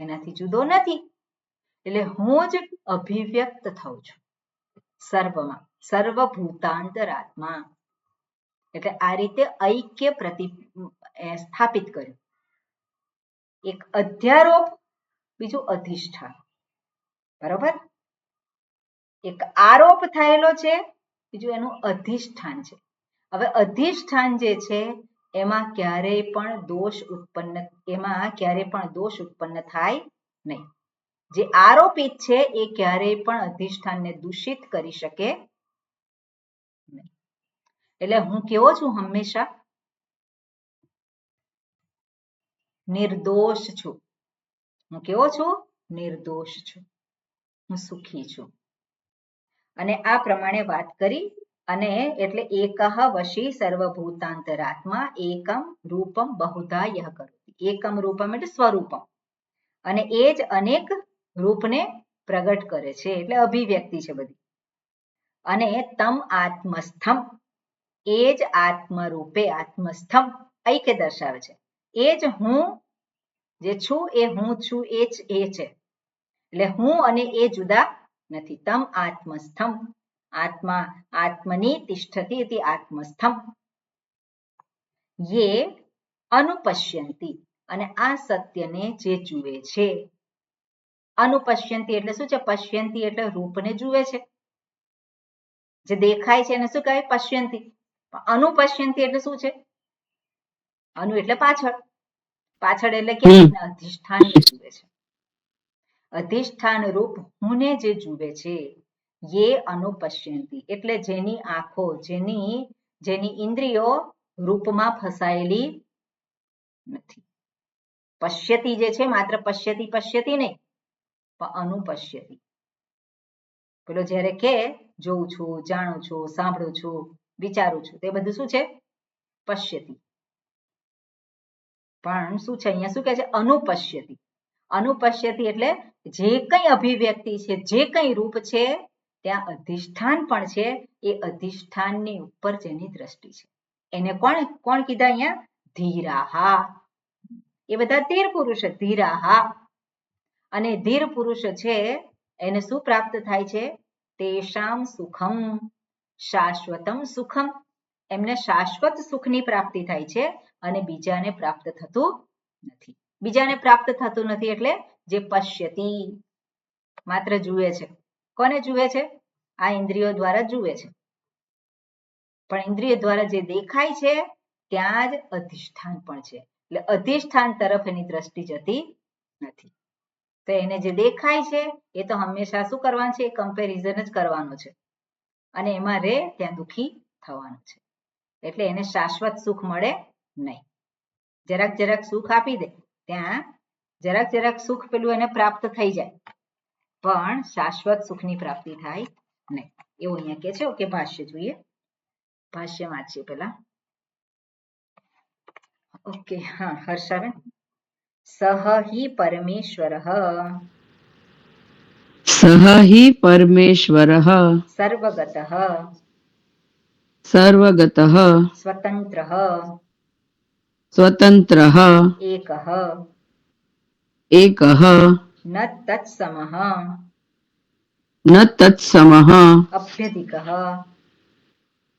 એનાથી જુદો નથી. એટલે હું જ અભિવ્યક્ત થઉં છું સર્વમાં, સર્વભૂતાંતરાત્મા. એટલે આ રીતે ઐક્ય સ્થાપિત કર્યું. એક અધ્યારોપ, બીજું અધિષ્ઠાન. બરોબર? એક આરોપ થયેલો છે, બીજું એનું અધિષ્ઠાન છે. હવે અધિષ્ઠાન જે છે એમાં ક્યારેય પણ દોષ ઉત્પન્ન થાય નહીં. જે આરોપિત છે એ ક્યારેય પણ અધિષ્ઠાનને દૂષિત કરી શકે નહીં. એટલે હું કેવો છું? હંમેશા નિર્દોષ છું. હું કેવો છું? નિર્દોષ છું. હું સુખી છું. અને આ પ્રમાણે વાત કરી. અને એટલે એકઃ વશી સર્વભૂતાંતરાત્મા એકમ રૂપમ બહુધા યહ કરોતિ. એકમ રૂપમ એટલે સ્વરૂપમ, અને એ જ અનેક રૂપને પ્રગટ કરે છે, એટલે અભિવ્યક્તિ છે બધી. અને તમ આત્મસ્થમ, એ જ આત્મરૂપે, આત્મસ્થમ ઐક્ય દર્શાવે છે. એ જ હું જે છું એ હું છું, એ જ એ છે. એટલે હું અને એ જુદા નથી. તમ આત્મસ્થમ, આત્મા આત્મની તિષ્ઠતિ ઇતિ આત્મસ્થમ યે અનુપશ્યંતિ. અને આ સત્યને જે જુએ છે. અનુપશ્યંતિ એટલે શું છે? પશ્યંતિ એટલે રૂપને જુએ છે. જે દેખાય છે એને શું કહેવાય? પશ્યંતિ. અનુપશ્યંતિ એટલે શું છે? અનુ એટલે પાછળ. પાછળ એટલે ક્યાં? અધિષ્ઠાન જુએ છે. અધિષ્ઠાન રૂપ હુંને જે જુએ છે, યે અનુપશ્યંતિ એટલે જેની આંખો, જેની ઇન્દ્રિયો રૂપમાં ફસાયેલી નથી. પશ્યતિ જે છે માત્ર પશ્યતિ નહીં, પણ અનુપશ્યતિ. પેલો જ્યારે કે જોઉં છું, જાણું છું, સાંભળું છું, વિચારું છું, તે બધું શું છે? પશ્યતિ. પણ શું છે અહીંયા? શું કહે છે? અનુપશ્યતિ. અનુપશ્યતિ એટલે જે કંઈ અભિવ્યક્તિ છે, જે કંઈ રૂપ છે, ત્યાં અધિષ્ઠાન પણ છે. એ અધિષ્ઠાનની ઉપર જેની દ્રષ્ટિ છે એને કોણ કીધા અહીંયા? ધીરાહા. એ બધા ધીર પુરુષ. ધીરાહા. અને ધીર પુરુષ છે એને શું પ્રાપ્ત થાય છે? તેષામ સુખમ શાશ્વતમ સુખમ. એમને શાશ્વત સુખની પ્રાપ્તિ થાય છે, અને બીજાને પ્રાપ્ત થતું નથી. બીજાને પ્રાપ્ત થતું નથી એટલે જે પશ્યતિ, માત્ર જુએ છે. કોને જુએ છે? આ ઇન્દ્રિયો દ્વારા જુએ છે. પણ ઇન્દ્રિયો દ્વારા જે દેખાય છે ત્યાં જ અધિષ્ઠાન પણ છે. એટલે અધિષ્ઠાન તરફ એની દ્રષ્ટિ જતી નથી. તો એને જે દેખાય છે એ તો હંમેશા શું કરવાનું છે? કમ્પેરિઝન જ કરવાનો છે, અને એમાં રે ત્યાં દુઃખી થવાનું છે. એટલે એને શાશ્વત સુખ મળે નહીં. જરાક સુખ આપી દે, ત્યાં જરાક સુખ પેલું એને પ્રાપ્ત થઈ જાય, પણ શાશ્વત સુખની પ્રાપ્તિ થાય નહીં. એવું અહીંયા કે છે. ઓકે, ભાષ્ય જોઈએ. ભાષ્ય વાંચીએ પેલા. ઓકે, હા, હર્ષાબેન. સહ હિ પરમેશ્વરઃ સહ હિ પરમેશ્વરઃ સર્વગતઃ સર્વગતઃ સ્વતંત્રઃ સ્વતંત્રઃ એકઃ એકઃ ન તત્સમઃ ન તત્સમઃ અભ્યધિકઃ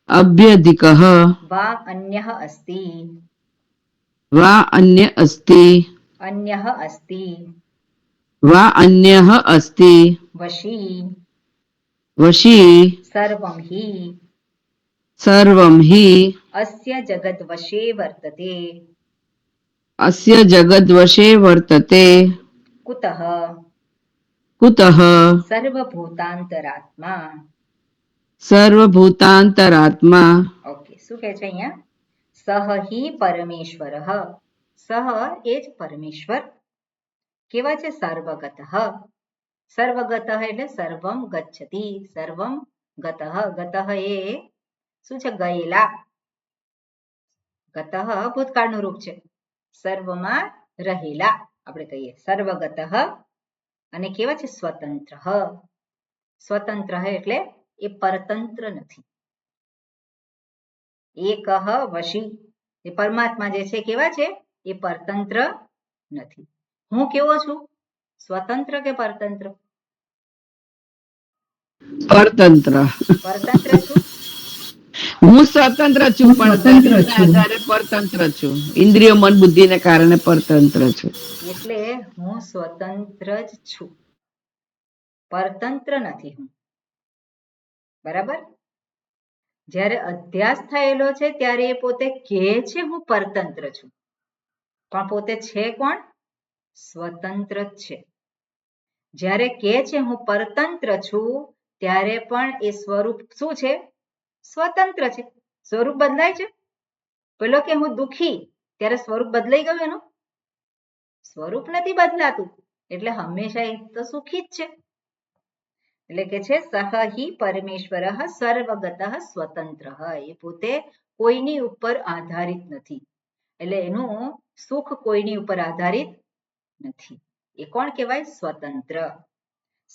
અભ્યધિકઃ વા અન્યઃ અસ્તિ વા અન્ય અસ્તિ અન્યઃ અસ્તિ वा अन्यः अस्ति वशी वशी सर्वं हि सर्वं हि अस्य जगद्वशे वर्तते अस्य जगद्वशे वर्तते कुतः कुतः સર્વભૂતાંતરાત્મા સર્વભૂતાંતરાત્મા ઓકે શું કહે છે અહીંયા સહ હિ પરમેશ્વરઃ સહ એ જ પરમેશ્વર કેવા છે સર્વગતઃ સર્વગતઃ એટલે સર્વમ ગચ્છતિ સર્વમ ગતઃ ગતઃ એ શું છે ગયેલા ગતઃ ભૂતકાળનું રૂપ છે સર્વમાં રહેલા આપણે કહીએ સર્વગતઃ અને કેવા છે સ્વતંત્ર સ્વતંત્ર એટલે એ પરતંત્ર નથી એકઃ વશી એ પરમાત્મા જે છે કેવા છે એ પરતંત્ર નથી હું કેવો છું સ્વતંત્ર કે પરતંત્ર પરતંત્ર પરતંત્ર છું હું સ્વતંત્ર છું હું પણ સ્વતંત્ર શરીરના છું. આધારે પરતંત્ર છું ઇન્દ્રિયો મન બુદ્ધિને કારણે પરતંત્ર છું એટલે હું સ્વતંત્ર જ છું પરતંત્ર નથી હું બરાબર જ્યારે અધ્યાસ થયેલો છે ત્યારે એ પોતે કહે છે હું પરતંત્ર છું પણ પોતે છે કોણ સ્વતંત્ર જ છે જ્યારે કહે છે હું પરતંત્ર છું ત્યારે પણ એ સ્વરૂપ શું છે સ્વતંત્ર છે સ્વરૂપ બદલાય છે પેલો કે હું દુખી ત્યારે સ્વરૂપ બદલાઈ ગયું એનું સ્વરૂપ નથી બદલાતું એટલે હંમેશા એ તો સુખી જ છે એટલે કે છે સહ હિ પરમેશ્વર સર્વગત સ્વતંત્ર એ પોતે કોઈની ઉપર આધારિત નથી એટલે એનું સુખ કોઈની ઉપર આધારિત નથી એ કોણ કહેવાય સ્વતંત્ર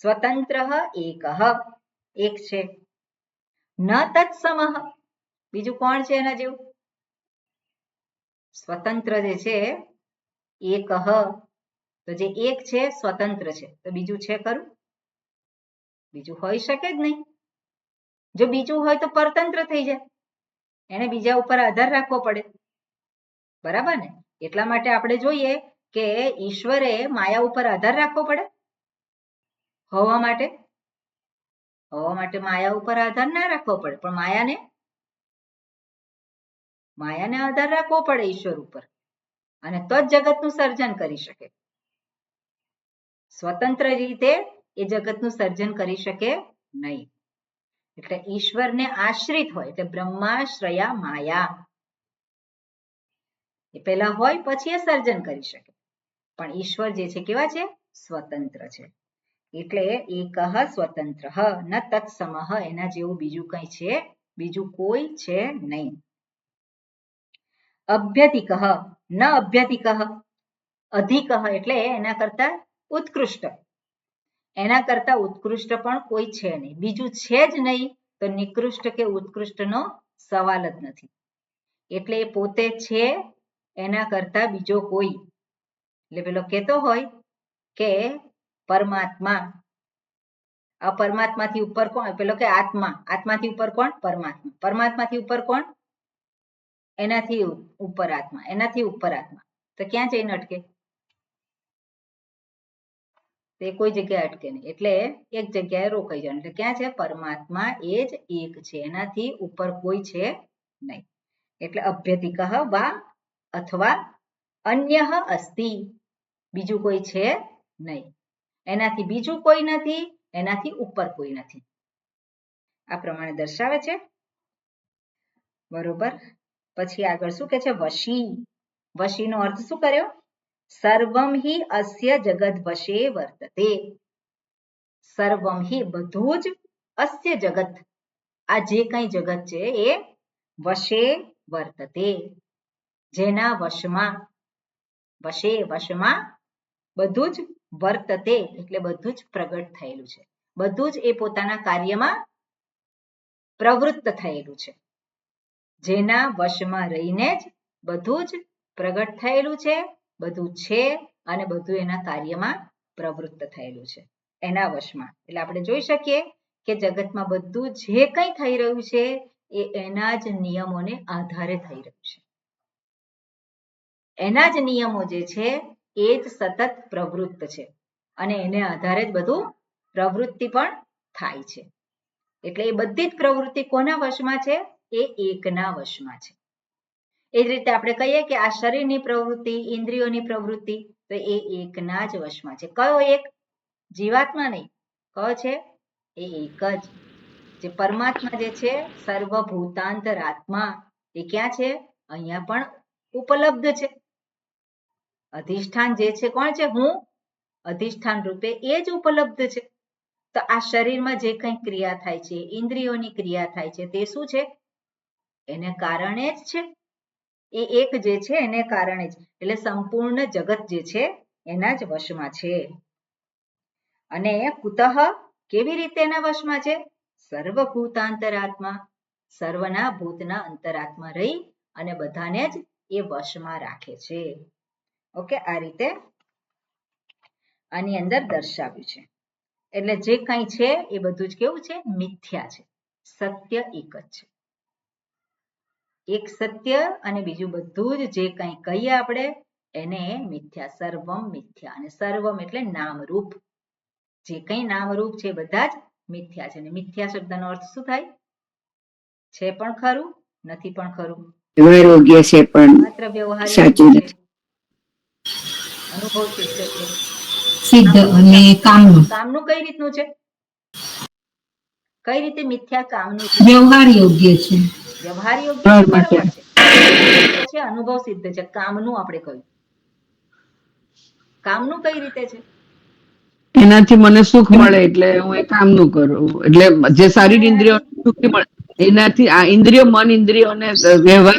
સ્વતંત્ર એક છે ન તત્સમઃ બીજું કોણ છે એના જેવું સ્વતંત્ર જે છે એક તો જે એક છે સ્વતંત્ર છે તો બીજું છે ખરું બીજું હોઈ શકે જ નહીં જો બીજું હોય તો પરતંત્ર થઈ જાય એને બીજા ઉપર આધાર રાખવો પડે બરાબર ને એટલા માટે આપણે જોઈએ કે ઈશ્વરે માયા ઉપર આધાર રાખવો પડે હોવા માટે માયા ઉપર આધાર ના રાખવો પડે પણ માયાને આધાર રાખવો પડે ઈશ્વર ઉપર અને તો જ જગતનું સર્જન કરી શકે સ્વતંત્ર રીતે એ જગતનું સર્જન કરી શકે નહીં એટલે ઈશ્વરને આશ્રિત હોય એટલે બ્રહ્માશ્રયા માયા એ પહેલા હોય પછી એ સર્જન કરી શકે પણ ઈશ્વર જે છે કેવા છે સ્વતંત્ર છે એટલે એકઃ સ્વતંત્ર ન તત્સમઃ એના જેવું બીજું કંઈ છે બીજું કોઈ છે નહીં અભ્યધિકઃ ન અભ્યધિકઃ અધિકઃ એટલે એના કરતા ઉત્કૃષ્ટ એના કરતા ઉત્કૃષ્ટ પણ કોઈ છે નહીં બીજું છે જ નહીં તો નિકૃષ્ટ કે ઉત્કૃષ્ટનો સવાલ જ નથી એટલે એ પોતે છે એના કરતા બીજો કોઈ એટલે પેલો કહેતો હોય કે પરમાત્મા આ પરમાત્માથી ઉપર કોણ પેલો કે આત્માથી ઉપર કોણ પરમાત્માથી ઉપર કોણ એનાથી ઉપર આત્મા તો ક્યાં જઈને અટકે તે કોઈ જગ્યાએ અટકે નહીં એટલે એક જગ્યાએ રોકાઈ જવાનું એટલે ક્યાં છે પરમાત્મા એ જ એક છે એનાથી ઉપર કોઈ છે નહીં એટલે અભ્યધિકઃ વા અથવા અન્યઃ અસ્તિ બીજું કોઈ છે નહીં એનાથી બીજું કોઈ નથી એનાથી ઉપર કોઈ નથી આ પ્રમાણે દર્શાવે છે બરોબર પછી આગળ શું કહે છે વશીનો અર્થ શું કર્યો સર્વમ હિ અસ્ય જગદ વશે વર્તતે સર્વમ હિ બધું જ અસ્ય જગત આ જે કંઈ જગત છે એ વશે વર્તતે જેના વશમાં બધું જ વર્તતે એટલે બધું જ પ્રગટ થયેલું છે બધું જ એ પોતાના કાર્યમાં પ્રવૃત્ત થયેલું છે જેના વશમાં રહીને જ બધું જ પ્રગટ થયેલું છે બધું છે અને બધું એના કાર્યમાં પ્રવૃત્ત થયેલું છે એના વશમાં એટલે આપણે જોઈ શકીએ કે જગતમાં બધું જે કંઈ થઈ રહ્યું છે એ એના જ નિયમોને આધારે થઈ રહ્યું છે એના જ નિયમો જે છે એ જ સતત પ્રવૃત્ત છે અને એને આધારે જ બધું પ્રવૃત્તિ પણ થાય છે. એટલે એ બધી જ પ્રવૃત્તિ કોના વશમાં છે? એ એકના વશમાં છે. એ જ રીતે આપણે કહીએ કે આ શરીરની પ્રવૃત્તિ, ઇન્દ્રિયોની પ્રવૃત્તિ, તો એ એકના જ વશમાં છે. કયો એક? જીવાત્મા નહીં. કયો છે? એ એક જ. જે પરમાત્મા જે છે, સર્વભૂતાંતરાત્મા, એ ક્યાં છે? અહીંયા પણ ઉપલબ્ધ છે. અધિષ્ઠાન જે છે કોણ છે? હું. અધિષ્ઠાન રૂપે એ જ ઉપલબ્ધ છે. તો આ શરીરમાં જે કંઈ ક્રિયા થાય છે, ઇન્દ્રિયોની ક્રિયા થાય છે, તે શું છે? એને કારણે જ છે. એ એક જે છે એને કારણે જ. એટલે સંપૂર્ણ જગત જે છે એના જ વશમાં છે. અને કુતઃ, કેવી રીતે એના વશમાં છે? સર્વભૂતાંતરાત્મા, સર્વના ભૂતના અંતરાત્મા રહી અને બધાને જ એ વશમાં રાખે છે. ઓકે, આ રીતે આની અંદર દર્શાવ્યું છે. એટલે જે કંઈ છે એ બધું જ કેવું છે? મિથ્યા છે. સત્ય એક જ છે. એક સત્ય અને બીજું બધું જ જે કંઈ કહીએ આપણે એને મિથ્યા. સર્વમ મિથ્યા. અને સર્વમ એટલે નામરૂપ. જે કંઈ નામરૂપ છે બધા જ મિથ્યા છે. અને મિથ્યા શબ્દનો અર્થ શું થાય? છે પણ ખરું, નથી પણ ખરું. યોગ્ય છે પણ માત્ર વ્યવહારિક સાચું છે, નથી. અનુભવ સિદ્ધ છે. સિદ્ધ અને કામનું. કામનું કઈ રીતનું છે? કઈ રીતે મિથ્યા કામનું છે? વ્યવહાર યોગ્ય છે. વ્યવહાર યોગ્ય છે, બરોબર છે. અનુભવ સિદ્ધ છે. કામનું આપણે કહ્યું. કામનું કઈ રીતે છે? એનાથી મને સુખ મળે એટલે હું એ કામનું કરું. એટલે જે શારીરિક ઇન્દ્રિયો સુખ મળે એનાથી આ ઇન્દ્રિયો, મન ઇન્દ્રિયોને વ્યવહાર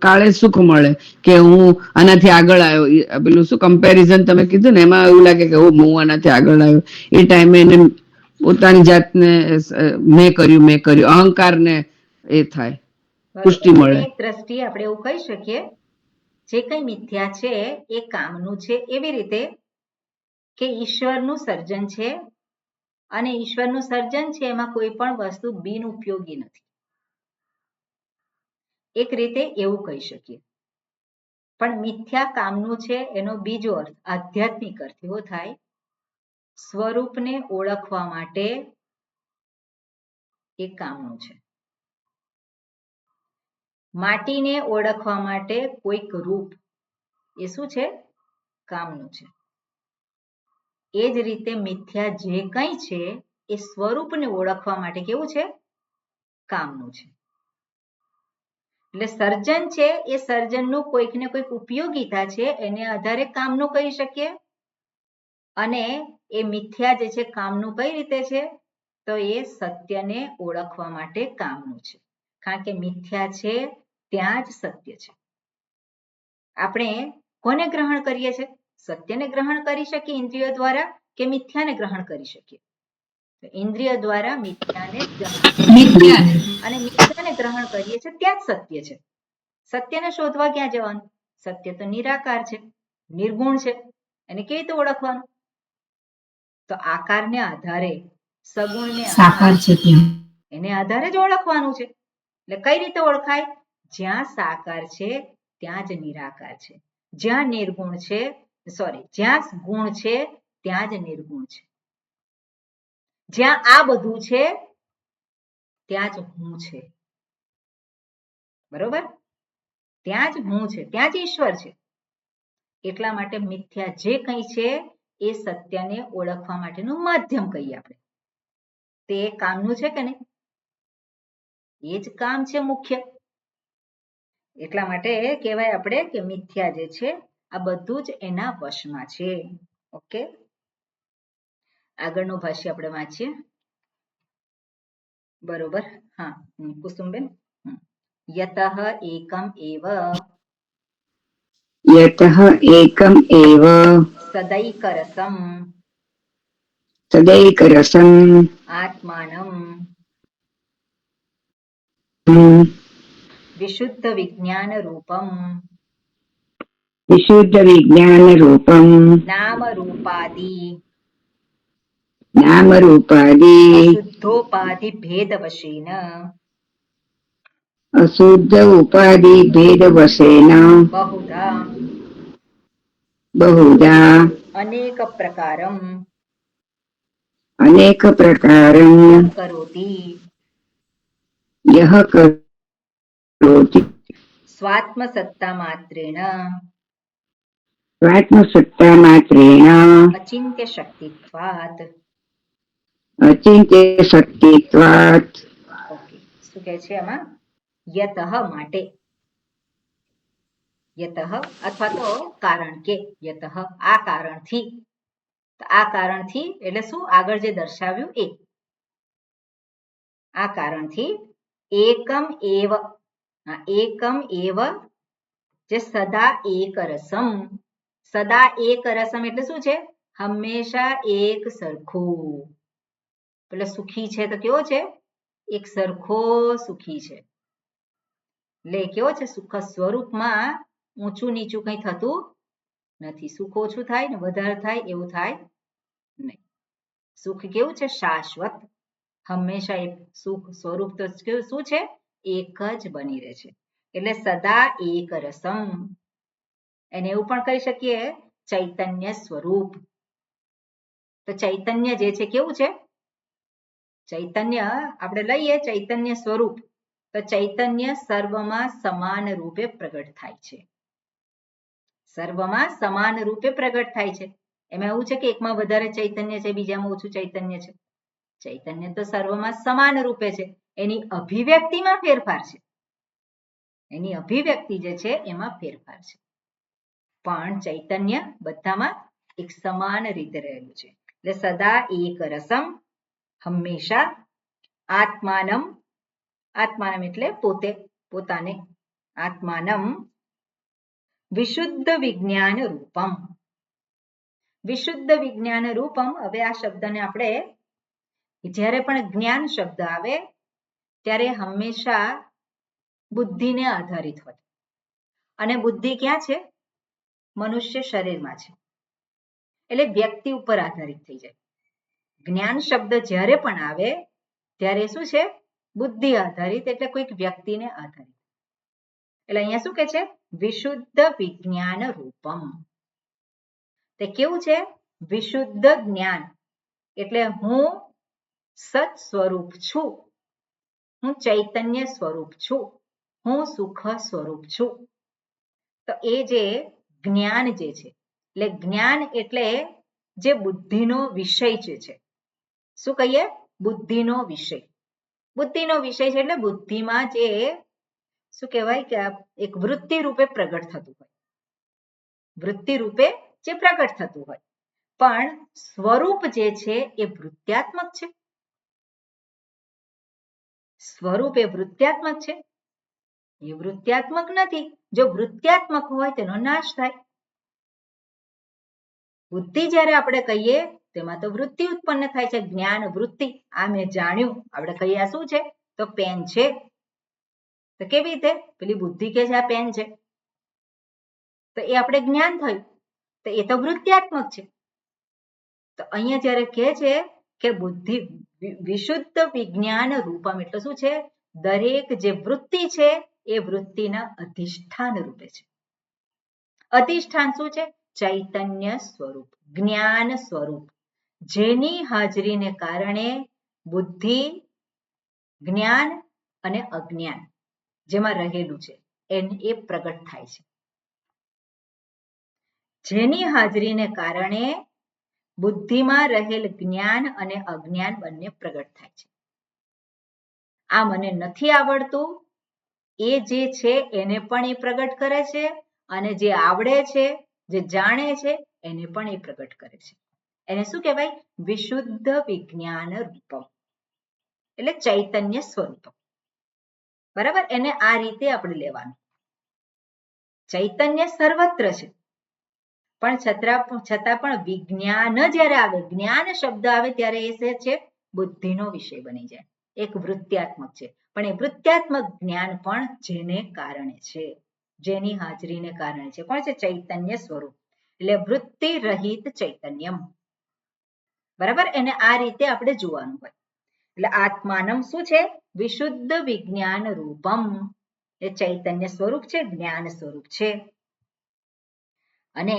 કાળે સુખ મળે કે હું આનાથી આગળ આવ્યો. પેલું શું કમ્પેરિઝન તમે કીધું ને, એમાં એવું લાગે કે હું આનાથી આગળ આવ્યો. એ ટાઈમે એને પોતાની જાતને મેં કર્યું અહંકારને એ થાય, પુષ્ટિ મળે. એક દ્રષ્ટિએ આપણે એવું કહી શકીએ, જે કંઈ મિથ્યા છે એ કામનું છે. એવી રીતે કે ઈશ્વરનું સર્જન છે અને ઈશ્વરનું સર્જન છે એમાં કોઈ પણ વસ્તુ બિનઉપયોગી નથી. એક રીતે એવું કહી શકીએ. પણ મિથ્યા કામનું છે એનો બીજો અર્થ, આધ્યાત્મિક અર્થ એવો થાય, સ્વરૂપને ઓળખવા માટે એ કામનું છે. માટીને ઓળખવા માટે કોઈક રૂપ, એ શું છે? કામનું છે. એ જ રીતે મિથ્યા જે કંઈ છે એ સ્વરૂપને ઓળખવા માટે કેવું છે? કામનું છે. એટલે સર્જન છે એ સર્જનનું કોઈક ને કોઈક ઉપયોગિતા છે, એને આધારે કામનું કહી શકીએ. અને એ મિથ્યા જે છે કામનું કઈ રીતે છે? તો એ સત્યને ઓળખવા માટે કામનું છે. કારણ કે મિથ્યા છે ત્યાં જ સત્ય છે. આપણે કોને ગ્રહણ કરીએ છીએ? સત્યને ગ્રહણ કરી શકીએ ઇન્દ્રિયો દ્વારા કે મિથ્યાને ગ્રહણ કરી શકીએ? ઇન્દ્રિય દ્વારા મિથ્યાને અને મિથ્યાને ગ્રહણ કરીએ છીએ ત્યાં જ સત્ય છે. સત્યને શોધવા ક્યાં જવાનું? સત્ય તો નિરાકાર છે, નિર્ગુણ છે. એને કેવી રીતે ઓળખવાનું? તો આકારને આધારે, સગુણને સાકાર છે ત્યાં. એને આધારે જ ઓળખવાનું છે. એટલે કઈ રીતે ઓળખાય? જ્યાં સાકાર છે ત્યાં જ નિરાકાર છે. જ્યાં નિર્ગુણ છે, જ્યાં ગુણ છે ત્યાં જ નિર્ગુણ છે. જ્યાં આ બધું છે ત્યાં જ હું છે. બરોબર? ત્યાં જ હું છે, ત્યાં જ ઈશ્વર છે. એટલા માટે મિથ્યા જે કંઈ છે એ સત્યને ઓળખવા માટેનું માધ્યમ કહીએ આપણે. તે કામનું છે કે નહીં? એ જ કામ છે મુખ્ય. એટલા માટે કહેવાય આપણે કે મિથ્યા જે છે આ બધું જ એના વશમાં છે. ઓકે, આગળનું ભાષ્ય આપણે વાંચીએ. બરોબર. હા, કુસુમબેન. યતઃ એકમ એવ યતઃ એકમ એવ સદૈકરસમ તદૈકરસં આત્માનમ વિશુદ્ધ વિજ્ઞાન રૂપમ વિશુદ્ધ વિજ્ઞાન રૂપમ નામ રૂપાદિ અશુદ્ધોપાધિ ભેદ વશેન અશુદ્ધ ઉપાધિ ભેદ વશેન બહુધા બહુધા અનેક પ્રકારમ અનેક પ્રકારમ કરોતિ યહ કરોતિ સ્વાત્મ સત્તા માત્રેણ સ્વાત્મસત્તા માત્રેણ અચિંત્ય શક્તિત્વાત. અચિંત્ય શક્તિત્વાત. ઓકે, શું કહે છે આમાં? યતઃ માટે, યતઃ અથવા તો કારણ કે, યતઃ આ કારણથી. આ કારણથી એટલે શું? આગળ જે દર્શાવ્યું એ. આ કારણથી એકમ એવ, એકમ એવ જે સદા એક રસમ. સદા એક રસમ એટલે શું છે? હંમેશા એક સરખું. એટલે સુખી છે તો કેવો છે? એક સરખો સુખી છે. એટલે કેવો છે? સુખ સ્વરૂપમાં ઊંચું નીચું કંઈ થતું નથી. સુખ ઓછું થાય ને વધારે થાય એવું થાય નહીં. સુખ કેવું છે? શાશ્વત. હંમેશા એક સુખ સ્વરૂપ તો શું છે? એક જ બની રહે છે. એટલે સદા એક રસમ. એને એવું પણ કહી શકીએ ચૈતન્ય સ્વરૂપ. તો ચૈતન્ય જે છે કેવું છે? ચૈતન્ય આપણે લઈએ ચૈતન્ય સ્વરૂપ, તો ચૈતન્ય સર્વમાં સમાન રૂપે પ્રગટ થાય છે. સર્વમાં સમાન રૂપે પ્રગટ થાય છે. એમાં એવું છે કે એકમાં વધારે ચૈતન્ય છે, બીજામાં ઓછું ચૈતન્ય છે? ચૈતન્ય તો સર્વમાં સમાન રૂપે છે. એની અભિવ્યક્તિમાં ફેરફાર છે. એની અભિવ્યક્તિ જે છે એમાં ફેરફાર છે, પણ ચૈતન્ય બધામાં એક સમાન રીતે રહેલું છે. એટલે સદા એક રસમ, હંમેશા આત્માનમ, આત્માનમ એટલે પોતે, પોતાને, આત્માનમ વિશુદ્ધ વિજ્ઞાન રૂપમ. વિશુદ્ધ વિજ્ઞાન રૂપમ. હવે આ શબ્દને આપણે જ્યારે પણ જ્ઞાન શબ્દ આવે ત્યારે હંમેશા બુદ્ધિને આધારિત હોય. અને બુદ્ધિ ક્યાં છે? મનુષ્ય શરીરમાં છે. એટલે વ્યક્તિ ઉપર આધારિત થઈ જાય. જ્ઞાન શબ્દ જ્યારે પણ આવે ત્યારે શું છે? બુદ્ધિ આધારિત, એટલે કોઈક વ્યક્તિને આધારિત. એટલે અહીંયા શું કે છે? વિશુદ્ધ વિજ્ઞાન રૂપમ. તે કેવું છે? વિશુદ્ધ જ્ઞાન. એટલે હું સત સ્વરૂપ છું, હું ચૈતન્ય સ્વરૂપ છું, હું સુખ સ્વરૂપ છું. તો એ જે જ્ઞાન જે છે, એટલે જ્ઞાન એટલે જે બુદ્ધિનો વિષય જે છે. શું કહીએ? બુદ્ધિનો વિષય. બુદ્ધિનો વિષય છે એટલે બુદ્ધિમાં જે શું કહેવાય કે એક વૃત્તિ રૂપે પ્રગટ થતું હોય. વૃત્તિ રૂપે જે પ્રગટ થતું હોય, પણ સ્વરૂપ જે છે એ વૃત્યાત્મક છે. સ્વરૂપ એ વૃત્યાત્મક છે? એ વૃત્યાત્મક નથી. જો વૃત્યાત્મક હોય તેનો નાશ થાય. બુદ્ધિ જ્યારે આપણે કહીએ તેમાં તો વૃત્તિ ઉત્પન્ન થાય છે, જ્ઞાન વૃત્તિ. આ મેં જાણ્યું, આપણે કહીએ આ શું છે? તો પેન છે. તો કેવી રીતે? પેલી બુદ્ધિ કે છે આ પેન છે, તો એ આપણે જ્ઞાન થયું, તો એ તો વૃત્યાત્મક છે. તો અહીંયા જ્યારે કહે છે કે બુદ્ધિ વિશુદ્ધ વિજ્ઞાન રૂપમ, એટલે શું છે? દરેક જે વૃત્તિ છે એ વૃત્તિના અધિષ્ઠાન રૂપે છે. અધિષ્ઠાન શું છે? ચૈતન્ય સ્વરૂપ, જ્ઞાન સ્વરૂપ, જેની હાજરીને કારણે બુદ્ધિ, જ્ઞાન અને અજ્ઞાન જેમાં રહેલું છે એ પ્રગટ થાય છે. જેની હાજરીને કારણે બુદ્ધિમાં રહેલ જ્ઞાન અને અજ્ઞાન બંને પ્રગટ થાય છે. આ મને નથી આવડતું એ જે છે એને પણ એ પ્રગટ કરે છે, અને જે આવડે છે, જે જાણે છે એને પણ એ પ્રગટ કરે છે. એને શું કહેવાય? વિશુદ્ધ વિજ્ઞાન રૂપમ, એટલે ચૈતન્ય સ્વરૂપ. બરાબર? એને આ રીતે આપણે લેવાનું. ચૈતન્ય સર્વત્ર છે, પણ છતાં પણ વિજ્ઞાન જ્યારે આવે, જ્ઞાન શબ્દ આવે ત્યારે એ છે બુદ્ધિનો વિષય બની જાય. એક વૃત્યાત્મક છે, પણ એ વૃત્યાત્મક જ્ઞાન પણ જેને કારણે છે, જેની હાજરીને કારણે છે. કોણ છે? ચૈતન્ય સ્વરૂપ, એટલે વૃત્તિ રહિત ચૈતન્યમ. બરાબર? એને આ રીતે આપણે જોવાનું હોય. એટલે આત્માનમ શું છે? વિશુદ્ધ વિજ્ઞાન રૂપમ. એ ચૈતન્ય સ્વરૂપ છે, જ્ઞાન સ્વરૂપ છે. અને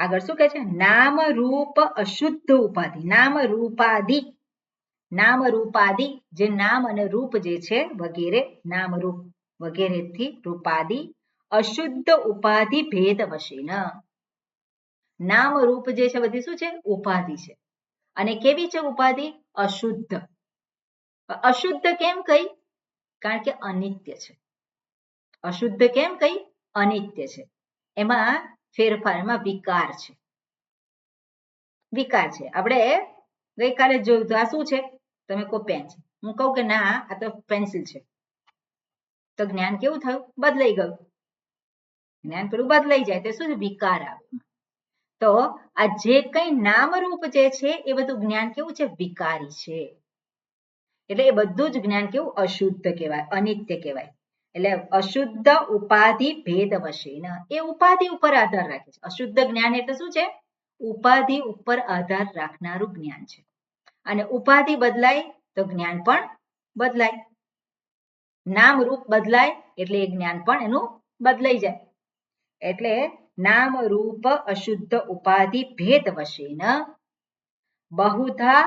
આગળ શું કહે છે? નામ રૂપ અશુદ્ધ ઉપાધિ. નામ રૂપાદિ, નામ રૂપાદિ, જે નામ અને રૂપ જે છે વગેરે, નામ રૂપ વગેરેથી રૂપાદિ અશુદ્ધ ઉપાધિ ભેદ વશેન. નામ રૂપ જે છે બધી શું છે? ઉપાધિ છે. અને કેવી છે ઉપાધિ? અશુદ્ધ. અશુદ્ધ કેમ કઈ? કારણ કે અનિત્ય છે. અશુદ્ધ કેમ કઈ? અનિત્ય છે. એમાં ફેરફાર, એમાં વિકાર છે. વિકાર છે. આપણે ગઈકાલે જોયું તો આ શું છે? તમે કહો પેન છે, હું કહું કે ના આ તો પેન્સિલ છે, તો જ્ઞાન કેવું થયું? બદલાઈ ગયું. જ્ઞાન પેલું બદલાઈ જાય તો શું? વિકાર આવે. તો આ જે કઈ નામરૂપ જે છે એ બધું જ્ઞાન કેવું છે? વિકારી છે. એટલે એ બધું જ જ્ઞાન કેવું? અશુદ્ધ કહેવાય, અનિત્ય કહેવાય. એટલે અશુદ્ધ ઉપાધિ ભેદ વશેન, એ ઉપાધિ ઉપર આધાર રાખે છે. અશુદ્ધ જ્ઞાન એટલે શું છે? ઉપાધિ ઉપર આધાર રાખનારું જ્ઞાન છે. અને ઉપાધિ બદલાય તો જ્ઞાન પણ બદલાય. નામ રૂપ બદલાય એટલે એ જ્ઞાન પણ એનું બદલાઈ જાય. એટલે નામ રૂપ અશુદ્ધ ઉપાધિ ભેદ વશેન બહુધા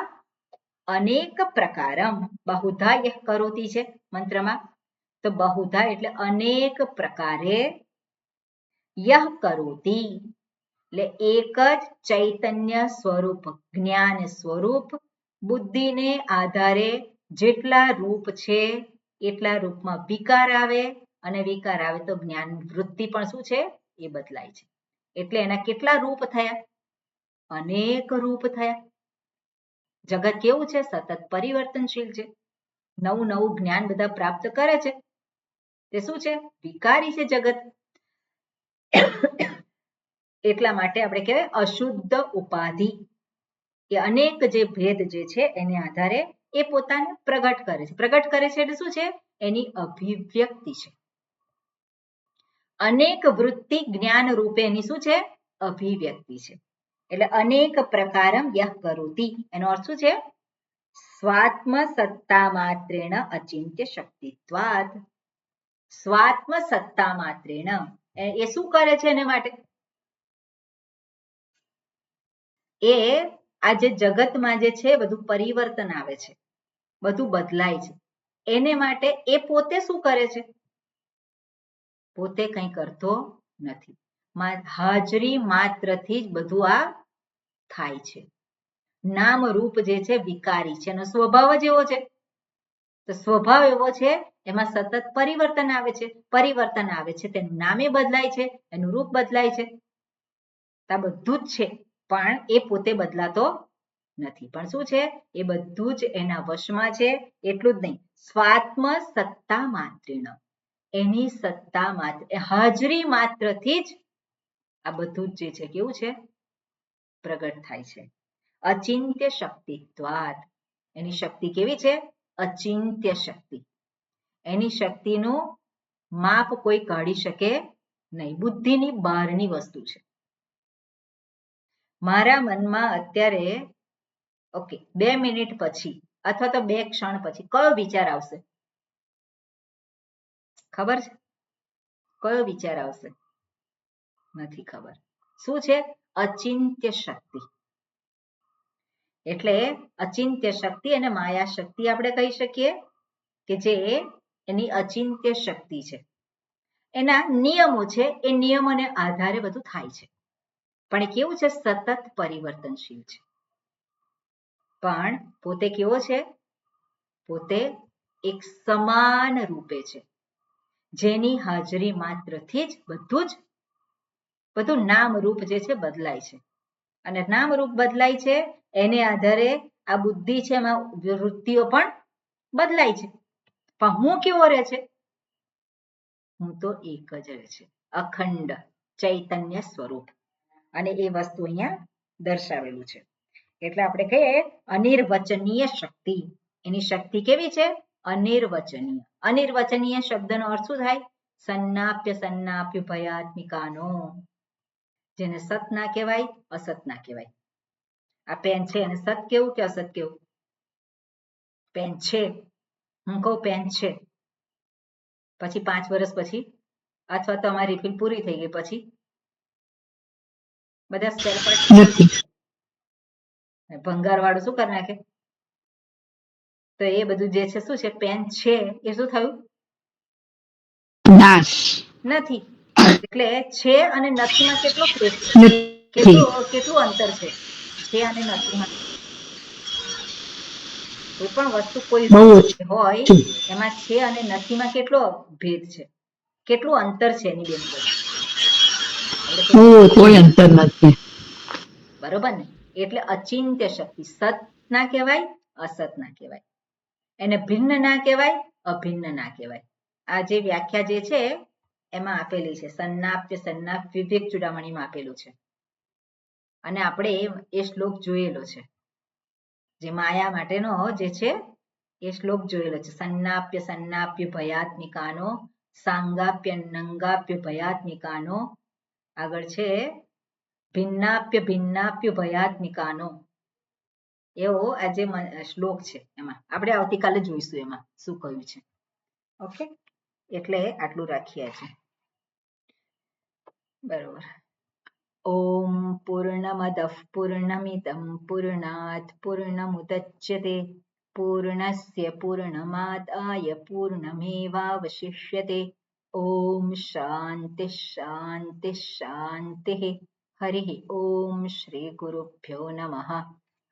અનેક પ્રકારમ. બહુધા યહ કરોતી છે મંત્રમાં, તો બહુધા એટલે અનેક પ્રકારે, યહ કરોતી એટલે એક જ ચૈતન્ય સ્વરૂપ, જ્ઞાન સ્વરૂપ, બુદ્ધિને આધારે જેટલા રૂપ છે એટલા રૂપમાં વિકાર આવે, અને વિકાર આવે તો જ્ઞાન વૃત્તિ પણ શું છે? એ બદલાય છે. એટલે એના કેટલા રૂપ થયા? અનેક રૂપ થયા. જગત કેવું છે? સતત પરિવર્તનશીલ છે. નવું નવું જ્ઞાન બધા પ્રાપ્ત કરે છે. તે શું છે? વિકારી છે જગત. એટલા માટે આપણે કહેવાય અશુદ્ધ ઉપાધિ. એ અનેક જે ભેદ જે છે એને આધારે એ પોતાને પ્રગટ કરે છે. પ્રગટ કરે છે એટલે શું છે? એની અભિવ્યક્તિ છે. અનેક વૃત્તિ જ્ઞાન રૂપે એની શું છે? અભિવ્યક્તિ છે. એટલે અનેક પ્રકારમ યહ કરોતિ, એનો અર્થ શું છે? સ્વાત્મ સત્તા માત્રેણ અચિંત્ય શક્તિત્વાત. સ્વાત્મ સત્તા માત્રેણ એ શું કરે છે? એને માટે એ આ જે જગતમાં જે છે બધું પરિવર્તન આવે છે, બધું બદલાય છે, એને માટે એ પોતે શું કરે છે? પોતે કંઈ કરતો નથી. હાજરી માત્રથી જ બધું આ થાય છે. નામ રૂપ જે છે વિકારી છે, એનો સ્વભાવ જ એવો છે. તો સ્વભાવ એવો છે, એમાં સતત પરિવર્તન આવે છે. પરિવર્તન આવે છે તેનું નામે બદલાય છે, એનું રૂપ બદલાય છે. આ બધું જ છે, પણ એ પોતે બદલાતો નથી. પણ શું છે? એ બધું જ એના વશમાં છે. એટલું જ નહીં, સ્વાત્મ સત્તા માત્રેણ, એની સત્તા માત્ર, હાજરી માત્રથી જ આ બધું જ જે છે કેવું છે? પ્રગટ થાય છે. અચિંત્ય શક્તિત્વાત, એની શક્તિ કેવી છે? અચિંત્ય શક્તિ. એની શક્તિનું માપ કોઈ કાઢી શકે નહીં. બુદ્ધિની બહારની વસ્તુ છે. મારા મનમાં અત્યારે ઓકે 2 મિનિટ પછી અથવા તો 2 ક્ષણ પછી કયો વિચાર આવશે? ખબર છે? કયો વિચાર આવશે? નથી ખબર. શું છે? અચિંત્ય શક્તિ. એટલે અચિંત્ય શક્તિ અને માયા શક્તિ આપણે કહી શકીએ કે જે એની અચિંત્ય શક્તિ છે. એના નિયમો છે, એ નિયમોને આધારે બધું થાય છે. પણ એ કેવું છે? સતત પરિવર્તનશીલ છે. પણ પોતે કેવો છે? પોતે એક સમાન રૂપે છે, જેની હાજરી માત્રથી જ બધું નામ રૂપ જે છે બદલાય છે. અને નામ રૂપ બદલાય છે એને આધારે આ બુદ્ધિ છે એમાં વૃત્તિઓ પણ બદલાય છે. પણ હું કેવો રહે છે? હું તો એક જ રહે છે, અખંડ ચૈતન્ય સ્વરૂપ. અને એ વસ્તુ અહીંયા દર્શાવેલું છે. એટલે આપણે કહીએ અનિર્વચનીય શક્તિ. એની શક્તિ કેવી છે? અનિર્વચનીય. અનિર્વચનીય શબ્દનો અર્થ શું થાય? સન્નાપ્ય ભયાત્મિકાનો, જેને સત ના કહેવાય, અસત ના કહેવાય. આ પેન છે એને સત કેવું કે અસત કેવું? પેન છે. હું કહું પેન છે, પછી 5 વર્ષ પછી અથવા તો અમારી રિફિલ પૂરી થઈ ગઈ પછી બધા સ્પેર પાર્ટ નથી. ભંગાર વાળું શું કરી નાખે? તો એ બધું જે છે શું છે? પેન છે એ શું થયું? નાશ. નથી. એટલે છે અને નથીમાં કેટલો ફેર છે? નથી. કેટલું અંતર છે અને નથીમાં? કોઈ પણ વસ્તુ કોઈ બહુ હોય ઓછું. એમાં છે અને નથીમાં કેટલો ભેદ છે? કેટલું અંતર છે એની બેન જોડે? આપણે બહુ કહીએ કોઈ અંતર નથી. બરોબર ને? એટલે અચિંત્ય શક્તિ. સત ના કહેવાય, અસત ના કહેવાય. એને ભિન્ન ના કહેવાય, અભિન્ન ના કહેવાય. આ જે વ્યાખ્યા જે છે એમાં આપેલી છે. સન્નાપ્ય સન્નાપ વિવેક ચૂડામણીમાં આપેલું છે. અને આપણે એ શ્લોક જોયેલો છે. જે માયા માટેનો જે છે એ શ્લોક જોયેલો છે. સન્નાપ્ય સન્નાપ્ય ભયાત્મિકાનો સાંગાપ્ય નંગાપ્ય ભયાત્મિકાનો આગળ છે ભિન્નાપ્ય ભિન્નાપ્ય ભયાત્મિકાનો એવો આ જે શ્લોક છે એમાં આપણે આવતીકાલે જોઈશું એમાં શું કહ્યું છે. ઓકે, એટલે આટલું રાખીએ છે. બરોબર. ઓમ પૂર્ણમદઃ પૂર્ણમિદં પૂર્ણાત પૂર્ણમુદચ્યતે પૂર્ણસ્ય પૂર્ણમાદાય પૂર્ણમેવાવશિષ્યતે. ઓમ શાંતિ શાંતિ શાંતિ. હરિ ઓમ શ્રી ગુરુભ્યો નમઃ.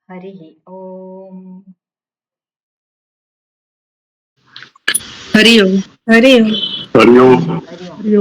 હરિ ઓમ. હરિ ઓમ. હરિ ઓમ.